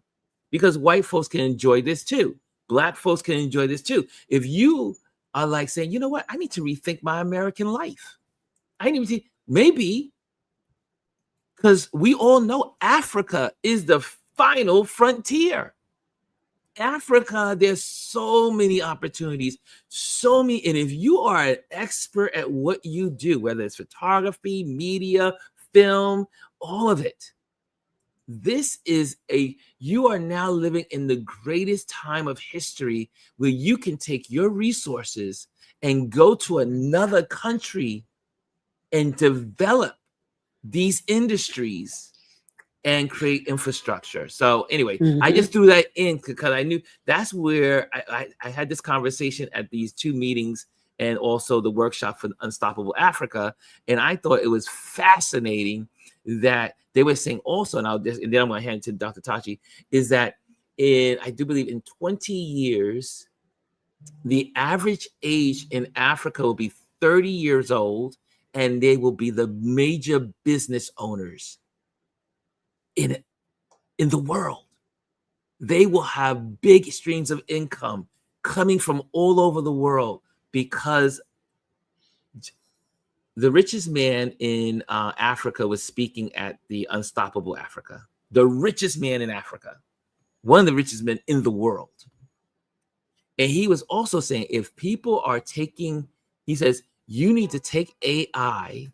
because white folks can enjoy this too. Black folks can enjoy this too. If you are like saying, you know what, I need to rethink my American life. I need to maybe, because we all know Africa is the final frontier. Africa, there's so many opportunities, and if you are an expert at what you do, whether it's photography, media, film, all of it, you are now living in the greatest time of history, where you can take your resources and go to another country and develop these industries and create infrastructure. So anyway, I just threw that in because I knew that's where I had this conversation at these 2 meetings, and also the workshop for Unstoppable Africa. And I thought it was fascinating that they were saying also, and and then I'm going to hand it to Dr. Tachi, is that I do believe in 20 years, the average age in Africa will be 30 years old, and they will be the major business owners in the world. They will have big streams of income coming from all over the world because the richest man in Africa was speaking at the Unstoppable Africa. The richest man in Africa, one of the richest men in the world. And he was also saying, if people are taking, he says, you need to take AI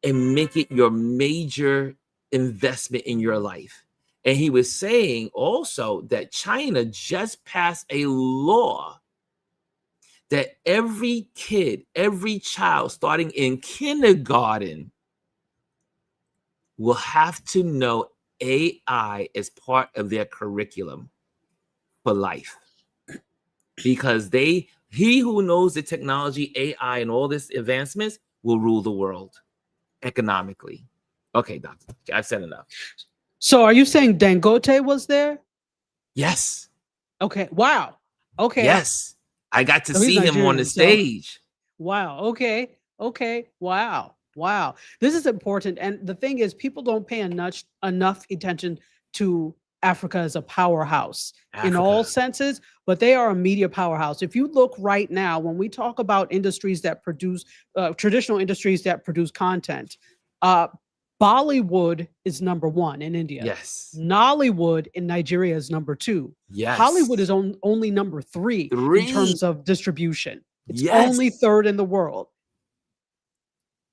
and make it your major investment in your life. And he was saying also that China just passed a law that every kid, every child starting in kindergarten will have to know AI as part of their curriculum for life. Because he who knows the technology, AI, and all this advancements will rule the world economically. Okay, doctor, I've said enough. So are you saying Dangote was there? Yes. Okay. Wow. Okay. Yes. I got to So he's see him on the Nigerian, so stage. wow. Okay. Okay. Wow. Wow. This is important. And the thing is, people don't pay enough attention to Africa as a powerhouse in all Africa. senses, but they are a media powerhouse. If you look right now, when we talk about industries that produce traditional industries that produce content, uh, Bollywood is number one in India. Yes. Nollywood in Nigeria is number two. Yes. Hollywood is only number three in terms of distribution. It's only Yes. third in the world.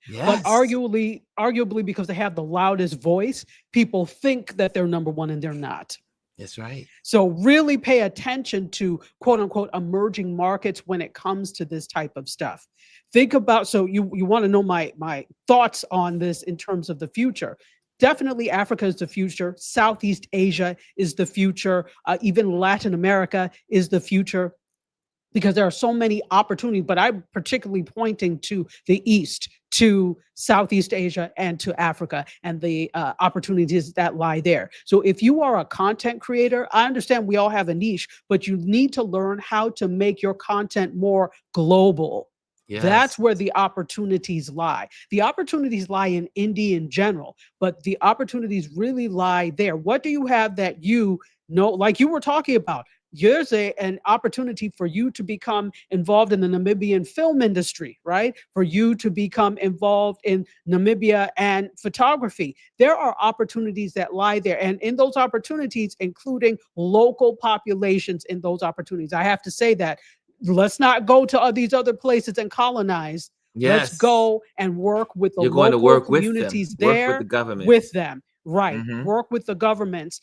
But Yes. arguably because they have the loudest voice, people think that they're number one and they're not. That's right. So really pay attention to quote unquote emerging markets when it comes to this type of stuff. Think about, so you want to know my thoughts on this in terms of the future. Definitely Africa is the future. Southeast Asia is the future. Even Latin America is the future, because there are so many opportunities, but I'm particularly pointing to the East, to Southeast Asia, and to Africa, and the opportunities that lie there. So if you are a content creator, I understand we all have a niche, but you need to learn how to make your content more global. Yes. That's where the opportunities lie. The opportunities lie in indie in general, but the opportunities really lie there. What do you have that you know, like you were talking about? There's an opportunity for you to become involved in the Namibian film industry, right? For you to become involved in Namibia and photography. There are opportunities that lie there. And in those opportunities, including local populations in those opportunities. I have to say that. Let's not go to these other places and colonize. Let's Yes. go and work with the You're going to local work with them. communities Work there, with the government. with them. Right. Mhm. Work with the governments.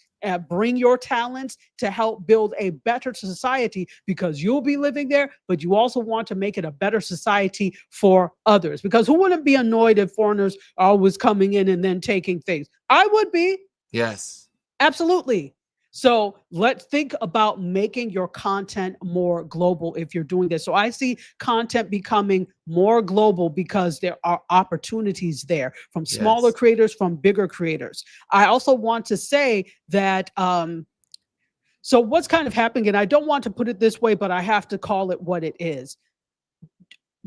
Bring your talents to help build a better society, because you'll be living there, but you also want to make it a better society for others. Because who wouldn't be annoyed if foreigners are always coming in and then taking things? I would be. Yes. Absolutely. So let's think about making your content more global if you're doing this. So I see content becoming more global because there are opportunities there from smaller Yes. creators, from bigger creators. I also want to say that so what's kind of happening, and I don't want to put it this way, but I have to call it what it is.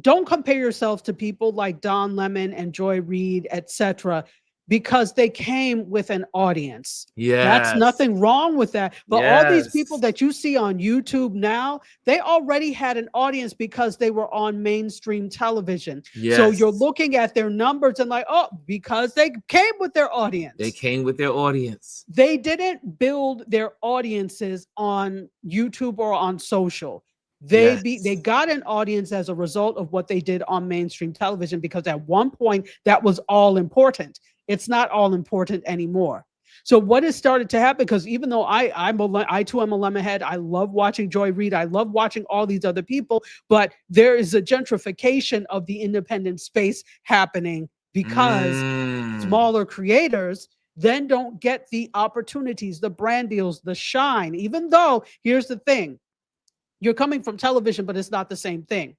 Don't compare yourself to people like Don Lemon and Joy Reid, etc., because they came with an audience. That's Yes. nothing wrong with that. But all these people Yes. that you see on YouTube now, they already had an audience because they were on mainstream television. So you're Yes. looking at their numbers and like, oh, because they came with their audience. They came with their audience. They didn't build their audiences on YouTube or on social. They Yes. got an audience as a result of what they did on mainstream television, because at one point that was all important. It's not all important anymore. So what has started to happen, because even though I too am a Lemonhead, I love watching Joy Reid, I love watching all these other people, but there is a gentrification of the independent space happening because smaller creators then don't get the opportunities, the brand deals, the shine. Even though, here's the thing, you're coming from television, but it's not the same thing.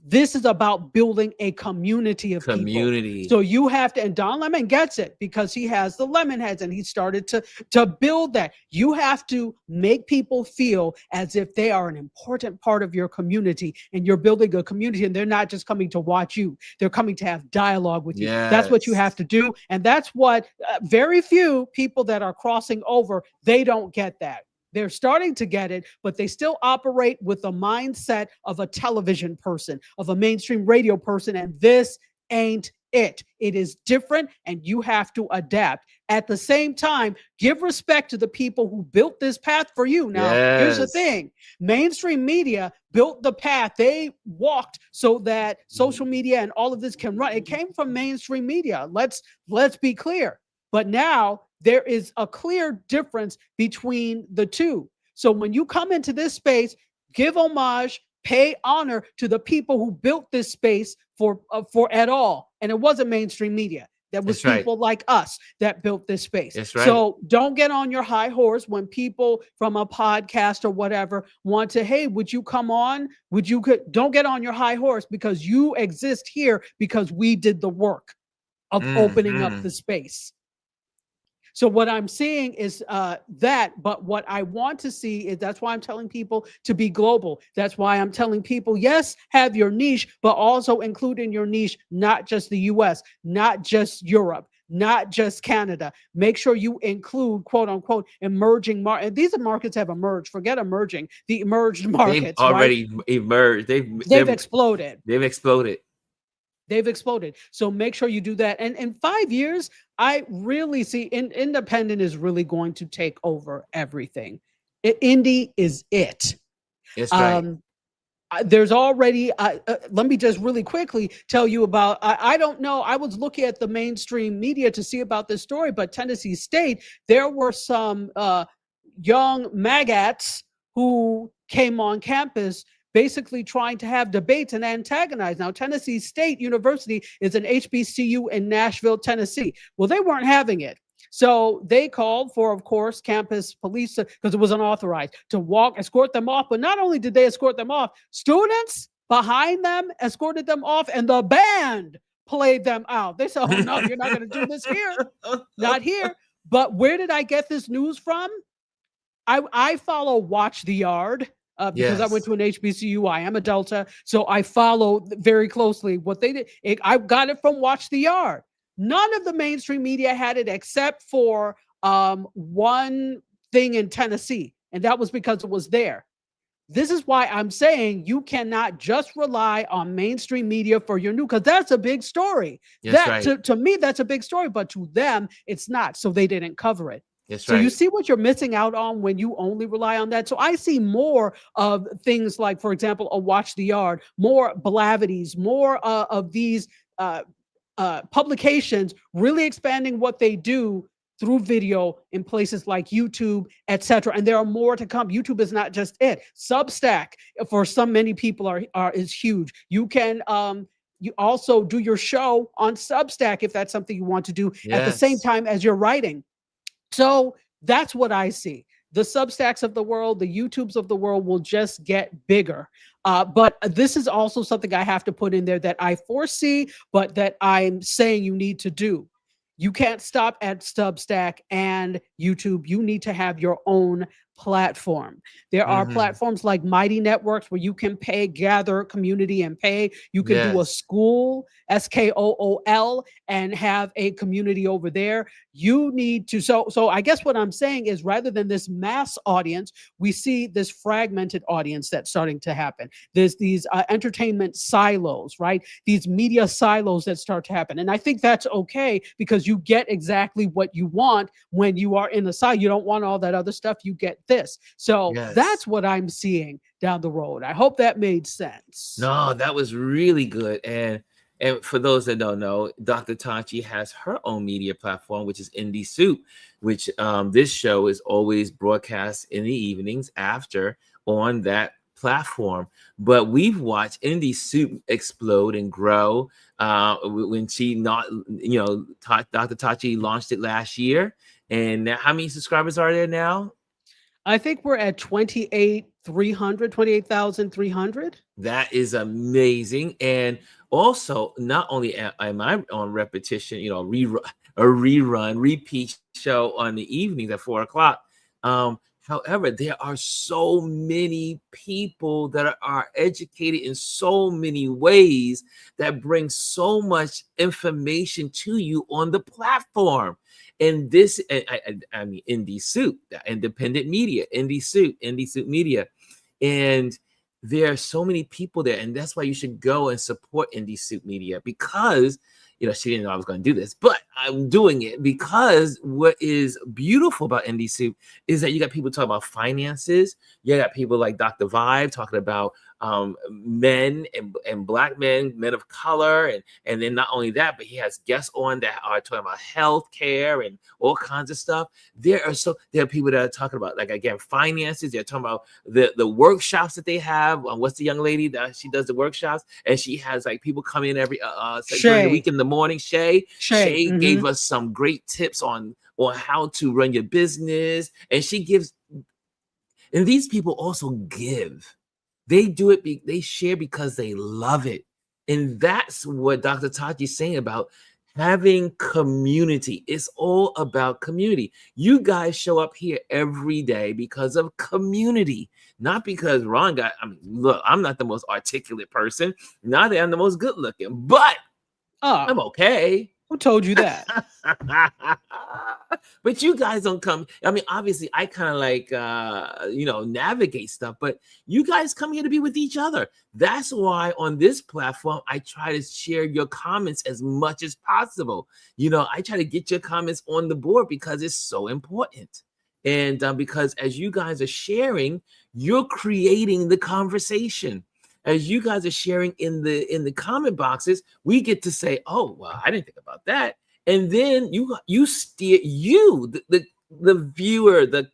This is about building a community of people. Community. So you have to, and Don Lemon gets it because he has the lemon heads and he started to build that. You have to make people feel as if they are an important part of your community, and you're building a community, and they're not just coming to watch you. They're coming to have dialogue with you. That's what you have to do. And that's what very few people that are crossing over, they don't get that. They're starting to get it, but they still operate with the mindset of a television person, of a mainstream radio person, and this ain't it. It is different, and you have to adapt. At the same time, give respect to the people who built this path for you. Now, here's the thing. Mainstream media built the path. They walked so that social media and all of this can run. It came from mainstream media. Let's be clear. But now there is a clear difference between the two. So when you come into this space, give homage, pay honor to the people who built this space for at all. And it wasn't mainstream media. That was people like us that built this space. That's right. So don't get on your high horse when people from a podcast or whatever want to, hey, would you come on? Don't get on your high horse, because you exist here because we did the work of opening up the space. So what I'm seeing is that, but what I want to see is, that's why I'm telling people to be global. That's why I'm telling people, yes, have your niche, but also include in your niche, not just the US, not just Europe, not just Canada. Make sure you include, quote unquote, emerging markets. These markets have emerged. Forget emerging. The emerged markets. They've already emerged. They've exploded. They've exploded. They've exploded. So make sure you do that. And in 5 years, I really see independent is really going to take over everything. Indie is it. That's right. There's already, let me just really quickly tell you about, I don't know, I was looking at the mainstream media to see about this story, but Tennessee State, there were some young maggots who came on campus basically trying to have debates and antagonize. Now, Tennessee State University is an HBCU in Nashville, Tennessee. Well, they weren't having it. So they called for, of course, campus police, because it was unauthorized, to escort them off. But not only did they escort them off, students behind them escorted them off, and the band played them out. They said, oh, no, you're not going to do this here. Not here. But where did I get this news from? I follow Watch the Yard. Because I went to an HBCU, I am a Delta, so I follow very closely what they did. I got it from Watch the Yard. None of the mainstream media had it except for one thing in Tennessee, and that was because it was there. This is why I'm saying you cannot just rely on mainstream media for your news, because that's a big story. To me, that's a big story, but to them, it's not. So they didn't cover it. So you see what you're missing out on when you only rely on that. So I see more of things like, for example, a Watch the Yard, more Blavities, more of these publications really expanding what they do through video in places like YouTube, etc. And there are more to come. YouTube is not just it. Substack, for many people, is huge. You can you also do your show on Substack if that's something you want to do at the same time as you're writing. So that's what I see. The Substacks of the world, the YouTubes of the world will just get bigger. But this is also something I have to put in there that I foresee, but that I'm saying you need to do. You can't stop at Substack and YouTube. You need to have your own platform. There are platforms like Mighty Networks where you can gather community and pay. You can do a school, SKOOL, and have a community over there. You need to, so I guess what I'm saying is, rather than this mass audience, we see this fragmented audience that's starting to happen. There's these entertainment silos, right? These media silos that start to happen. And I think that's okay, because you get exactly what you want when you are in the silo. You don't want all that other stuff. You get this. So that's what I'm seeing down the road. I hope that made sense. No, that was really good. And for those that don't know, Dr. Tachi has her own media platform, which is Indie Soup, which this show is always broadcast in the evenings after on that platform. But we've watched Indie Soup explode and grow when Dr. Tachi launched it last year. And how many subscribers are there now? I think we're at 28,300. That is amazing. And also, not only am I on repetition, you know, repeat show on the evenings at 4 o'clock. However, there are so many people that are educated in so many ways that bring so much information to you on the platform. And this, I mean, Indie Soup, independent media, Indie Soup Media. And there are so many people there, and that's why you should go and support Indie Soup Media, because you know she didn't know I was going to do this, but I'm doing it because what is beautiful about Indie Soup is that you got people talking about finances. You got people like Dr. Vibe talking about men and black men of color, and then not only that, but he has guests on that are talking about health care and all kinds of stuff. There are people that are talking about, like, again, finances. They're talking about the workshops that they have. What's the young lady that she does the workshops, and she has like people come in every during the week in the morning. Shay gave us some great tips on how to run your business, and she gives. And these people also give. They do it. They share because they love it, and that's what Dr. Tachi is saying about having community. It's all about community. You guys show up here every day because of community, not because Ron got. I mean, look, I'm not the most articulate person. Not that I'm the most good looking, but I'm okay. Who told you that? But you guys don't come. I mean, obviously, I kind of like, navigate stuff, but you guys come here to be with each other. That's why on this platform, I try to share your comments as much as possible. You know, I try to get your comments on the board because it's so important. And because as you guys are sharing, you're creating the conversation. As you guys are sharing in the comment boxes, we get to say, "Oh, well, I didn't think about that," and then you steer the viewer, the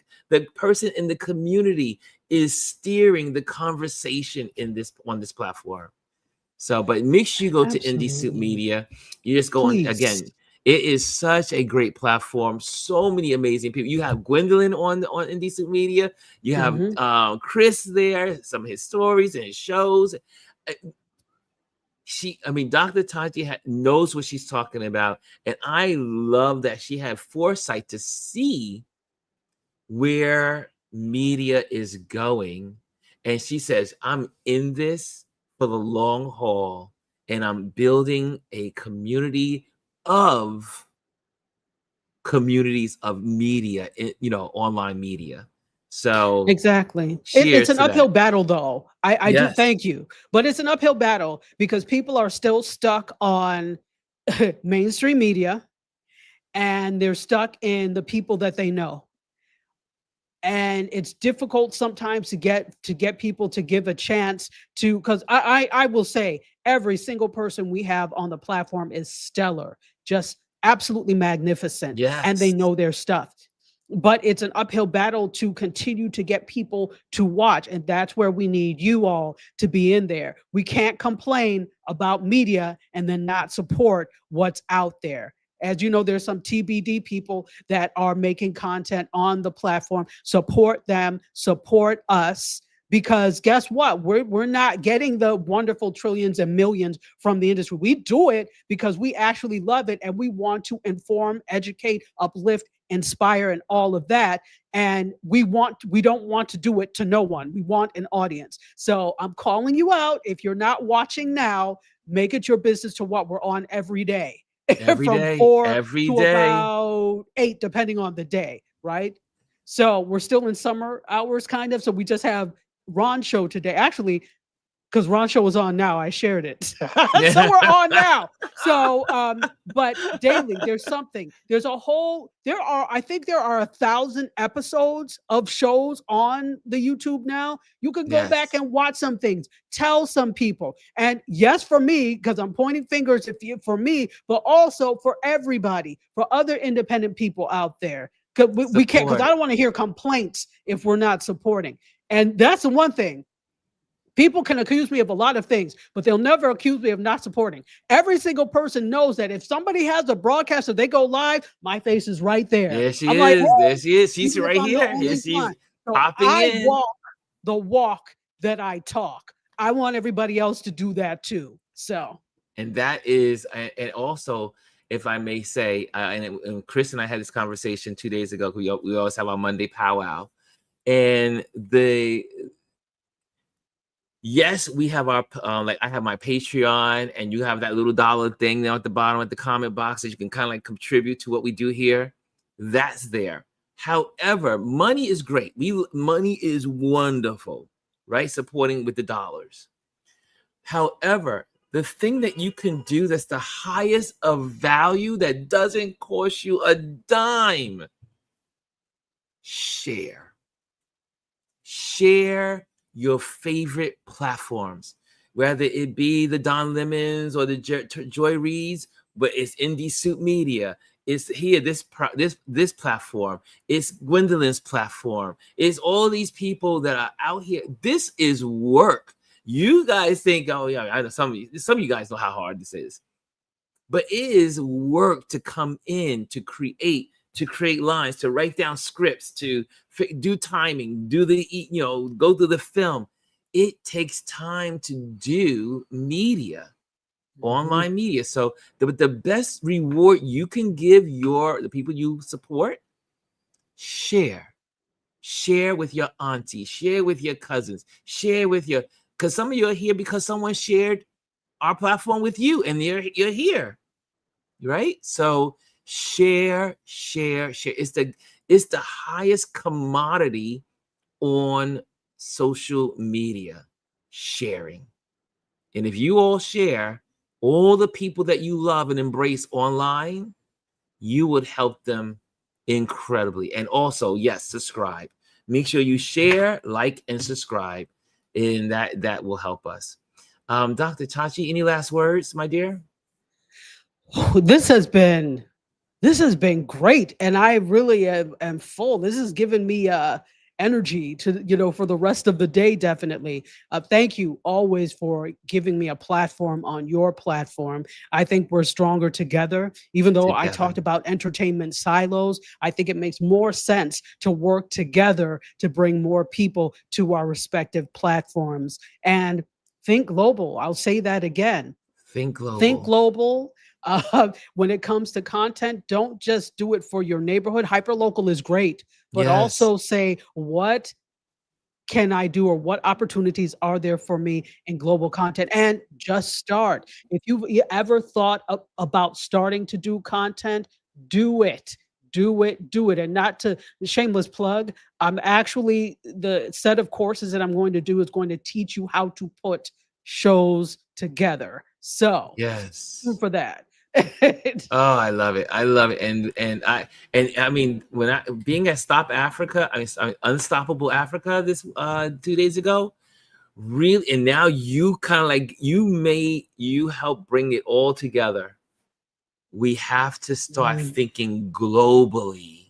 person in the community is steering the conversation on this platform. So, but make sure you go to Indie Soup Media. You just go on again. It is such a great platform. So many amazing people. You have Gwendolyn on Indie Soup Media. You have Chris there, some of his stories and his shows. Dr. Tachi knows what she's talking about. And I love that she had foresight to see where media is going. And she says, I'm in this for the long haul. And I'm building a community of communities of media, online media. So exactly, it's an uphill battle, though. I do thank you, but it's an uphill battle because people are still stuck on mainstream media, and they're stuck in the people that they know. And it's difficult sometimes to get people to give a chance to, because I will say every single person we have on the platform is stellar, just absolutely magnificent, and they know their stuff. But it's an uphill battle to continue to get people to watch, and that's where we need you all to be in there. We can't complain about media and then not support what's out there. As you know, there's some TBD people that are making content on the platform. Support them, support us, because guess what? We're not getting the wonderful trillions and millions from the industry. We do it because we actually love it, and we want to inform, educate, uplift, inspire, and all of that. And we don't want to do it to no one. We want an audience. So I'm calling you out. If you're not watching now, make it your business to what we're on every day. Every from day, 4 every to day. about 8, depending on the day, right? So we're still in summer hours, kind of. So we just have Ron's show today. Actually, because Ron's show was on now, I shared it. So we're on now. So, but daily, there's something. I think there are 1,000 episodes of shows on the YouTube now. You can go back and watch some things, tell some people. And yes, for me, because I'm pointing fingers for me, but also for everybody, for other independent people out there. Because we can't, because I don't want to hear complaints if we're not supporting. And that's the one thing. People can accuse me of a lot of things, but they'll never accuse me of not supporting. Every single person knows that if somebody has a broadcast or they go live, my face is right there. There she I'm is. like, there she is. She's right here. So popping I in. walk the walk that I talk. I want everybody else to do that too. So And that is, and also, if I may say, and Chris and I had this conversation 2 days ago. We always have our Monday powwow, and yes, we have our like I have my Patreon, and you have that little dollar thing down at the bottom at the comment box that you can kind of like contribute to what we do here. That's there. However, money is great. Money is wonderful, right? Supporting with the dollars. However, the thing that you can do that's the highest of value that doesn't cost you a dime, share. Share your favorite platforms, whether it be the Don Lemons or the Joy Reads, but it's Indie Soup Media. It's here, this platform. It's Gwendolyn's platform. It's all these people that are out here. This is work. You guys think, oh yeah, I know some of you guys know how hard this is, but it is work to come in to create lines, to write down scripts, to do timing, go through the film. It takes time to do media, online media. So the best reward you can give the people you support, share with your auntie, share with your cousins, because some of you are here because someone shared our platform with you and you're here, right? So share. It's the highest commodity on social media, sharing. And if you all share, all the people that you love and embrace online, you would help them incredibly. And also, yes, subscribe. Make sure you share, like, and subscribe, and that will help us. Dr. Tachi, any last words, my dear? this has been great, and I really am full. This has given me energy to for the rest of the day. Definitely. Thank you always for giving me a platform on your platform. I think we're stronger together. Even though I talked about entertainment silos, I think it makes more sense to work together to bring more people to our respective platforms. And think global. I'll say that again. Think global. Think global. When it comes to content, don't just do it for your neighborhood. Hyperlocal is great, but also say, what can I do, or what opportunities are there for me in global content? And just start. If you've ever thought about starting to do content, do it. Do it. And not to shameless plug, I'm actually, the set of courses that I'm going to do is going to teach you how to put shows together. So yes, for that. Oh, I love it. And I mean, when I being at Stop Africa, Unstoppable Africa this 2 days ago, really, and now you kind of like you help bring it all together. We have to start thinking globally.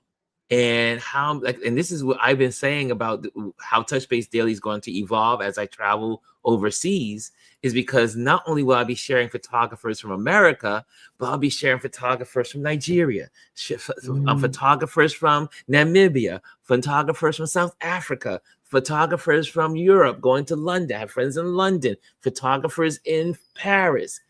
And and this is what I've been saying about how Touch Base Daily is going to evolve as I travel overseas, is because not only will I be sharing photographers from America, but I'll be sharing photographers from Nigeria, photographers from Namibia, photographers from South Africa, photographers from Europe, going to London. I have friends in London, photographers in Paris.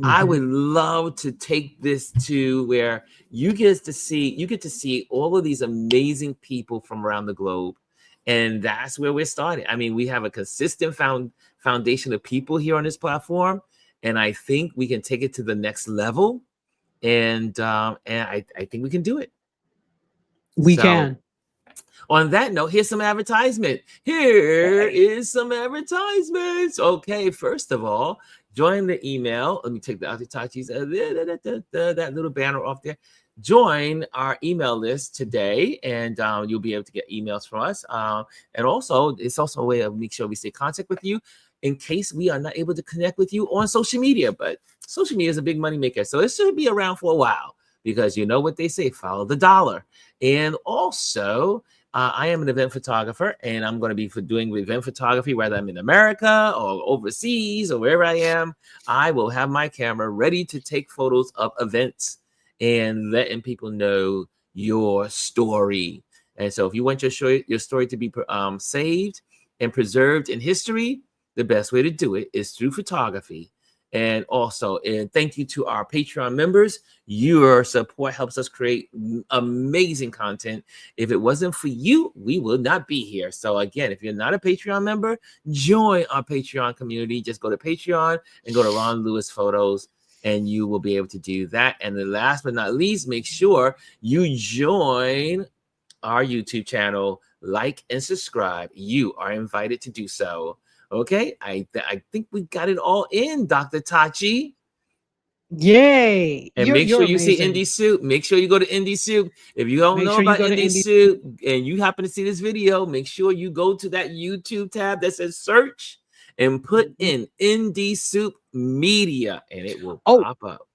I would love to take this to where you get to see all of these amazing people from around the globe. And that's where we're starting. I mean, we have a consistent foundation of people here on this platform, and I think we can take it to the next level. And I think we can do it. We can. On that note, here's some advertisement. Here is some advertisements. Okay, first of all, join the email. Let me take the Tachi's that little banner off there. Join our email list today, and you'll be able to get emails from us. And also, it's also a way of make sure we stay in contact with you in case we are not able to connect with you on social media. But social media is a big money maker, so it should be around for a while, because you know what they say, follow the dollar. And also, I am an event photographer, and I'm going to be doing event photography, whether I'm in America or overseas or wherever I am. I will have my camera ready to take photos of events and letting people know your story. And so if you want your story to be saved and preserved in history, the best way to do it is through photography. And also, and thank you to our Patreon members. Your support helps us create amazing content. If it wasn't for you, we would not be here. So again, if you're not a Patreon member, join our Patreon community. Just go to Patreon and go to Ron Lewis Photos, and you will be able to do that. And then last but not least, make sure you join our YouTube channel, like and subscribe. You are invited to do so. Okay, I think we got it all in, Dr. Tachi. Yay! And make You're sure you see amazing. Indie Soup. Make sure you go to Indie Soup. If you don't Make know sure you about go to Indie Indie Soup and you happen to see this video, make sure you go to that YouTube tab that says search and put in Indie Soup Media, and it will Oh, pop up.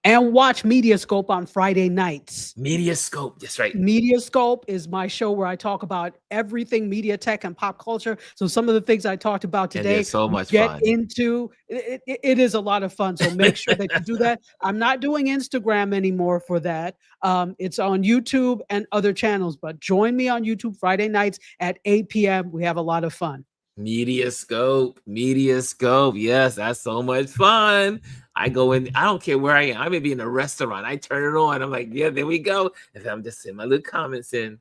and watch Mediascope on Friday nights. Mediascope, that's right. Mediascope is my show where I talk about everything media, tech, and pop culture. So some of the things I talked about And today, they're so we much get fun. into. It is a lot of fun. So make sure that you do that. I'm not doing Instagram anymore for that. It's on YouTube and other channels. But join me on YouTube Friday nights at 8 p.m. We have a lot of fun. Mediascope. Yes, that's so much fun. I go in, I don't care where I am. I may be in a restaurant. I turn it on. I'm like, yeah, there we go. And I'm just in my little comments in.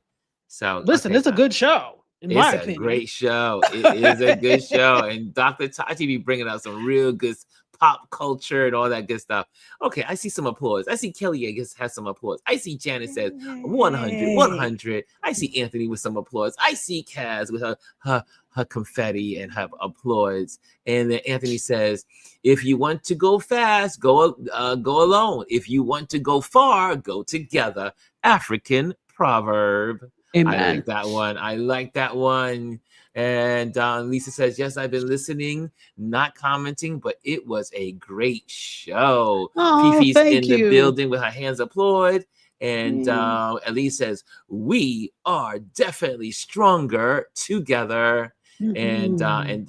So Listen, okay, it's a good show, in my it's a opinion. great show. It is a good show. And Dr. Tachi be bringing out some real good pop culture and all that good stuff. Okay, I see some applause. I see Kelly, I guess, has some applause. I see Janet says 100, 100. I see Anthony with some applause. I see Kaz with her confetti and her applause. And then Anthony says, if you want to go fast, go alone. If you want to go far, go together. African proverb. Amen. I like that one. And Lisa says, yes, I've been listening, not commenting, but it was a great show. Oh, Fifi's thank in the you. building with her hands applauded. And Elise says, we are definitely stronger together. And don't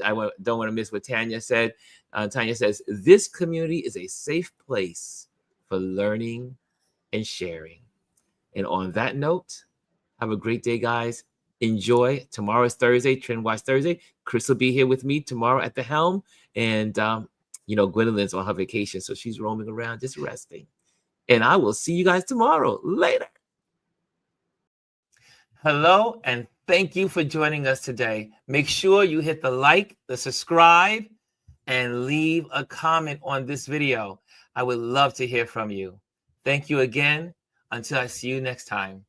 want to miss what Tanya said. Tanya says, this community is a safe place for learning and sharing. And on that note, have a great day, guys. Enjoy. Tomorrow is Thursday, Trend Watch Thursday. Chris will be here with me tomorrow at the helm. And, Gwendolyn's on her vacation, so she's roaming around just resting. And I will see you guys tomorrow. Later. Hello, and thank you for joining us today. Make sure you hit the like, the subscribe, and leave a comment on this video. I would love to hear from you. Thank you again. Until I see you next time.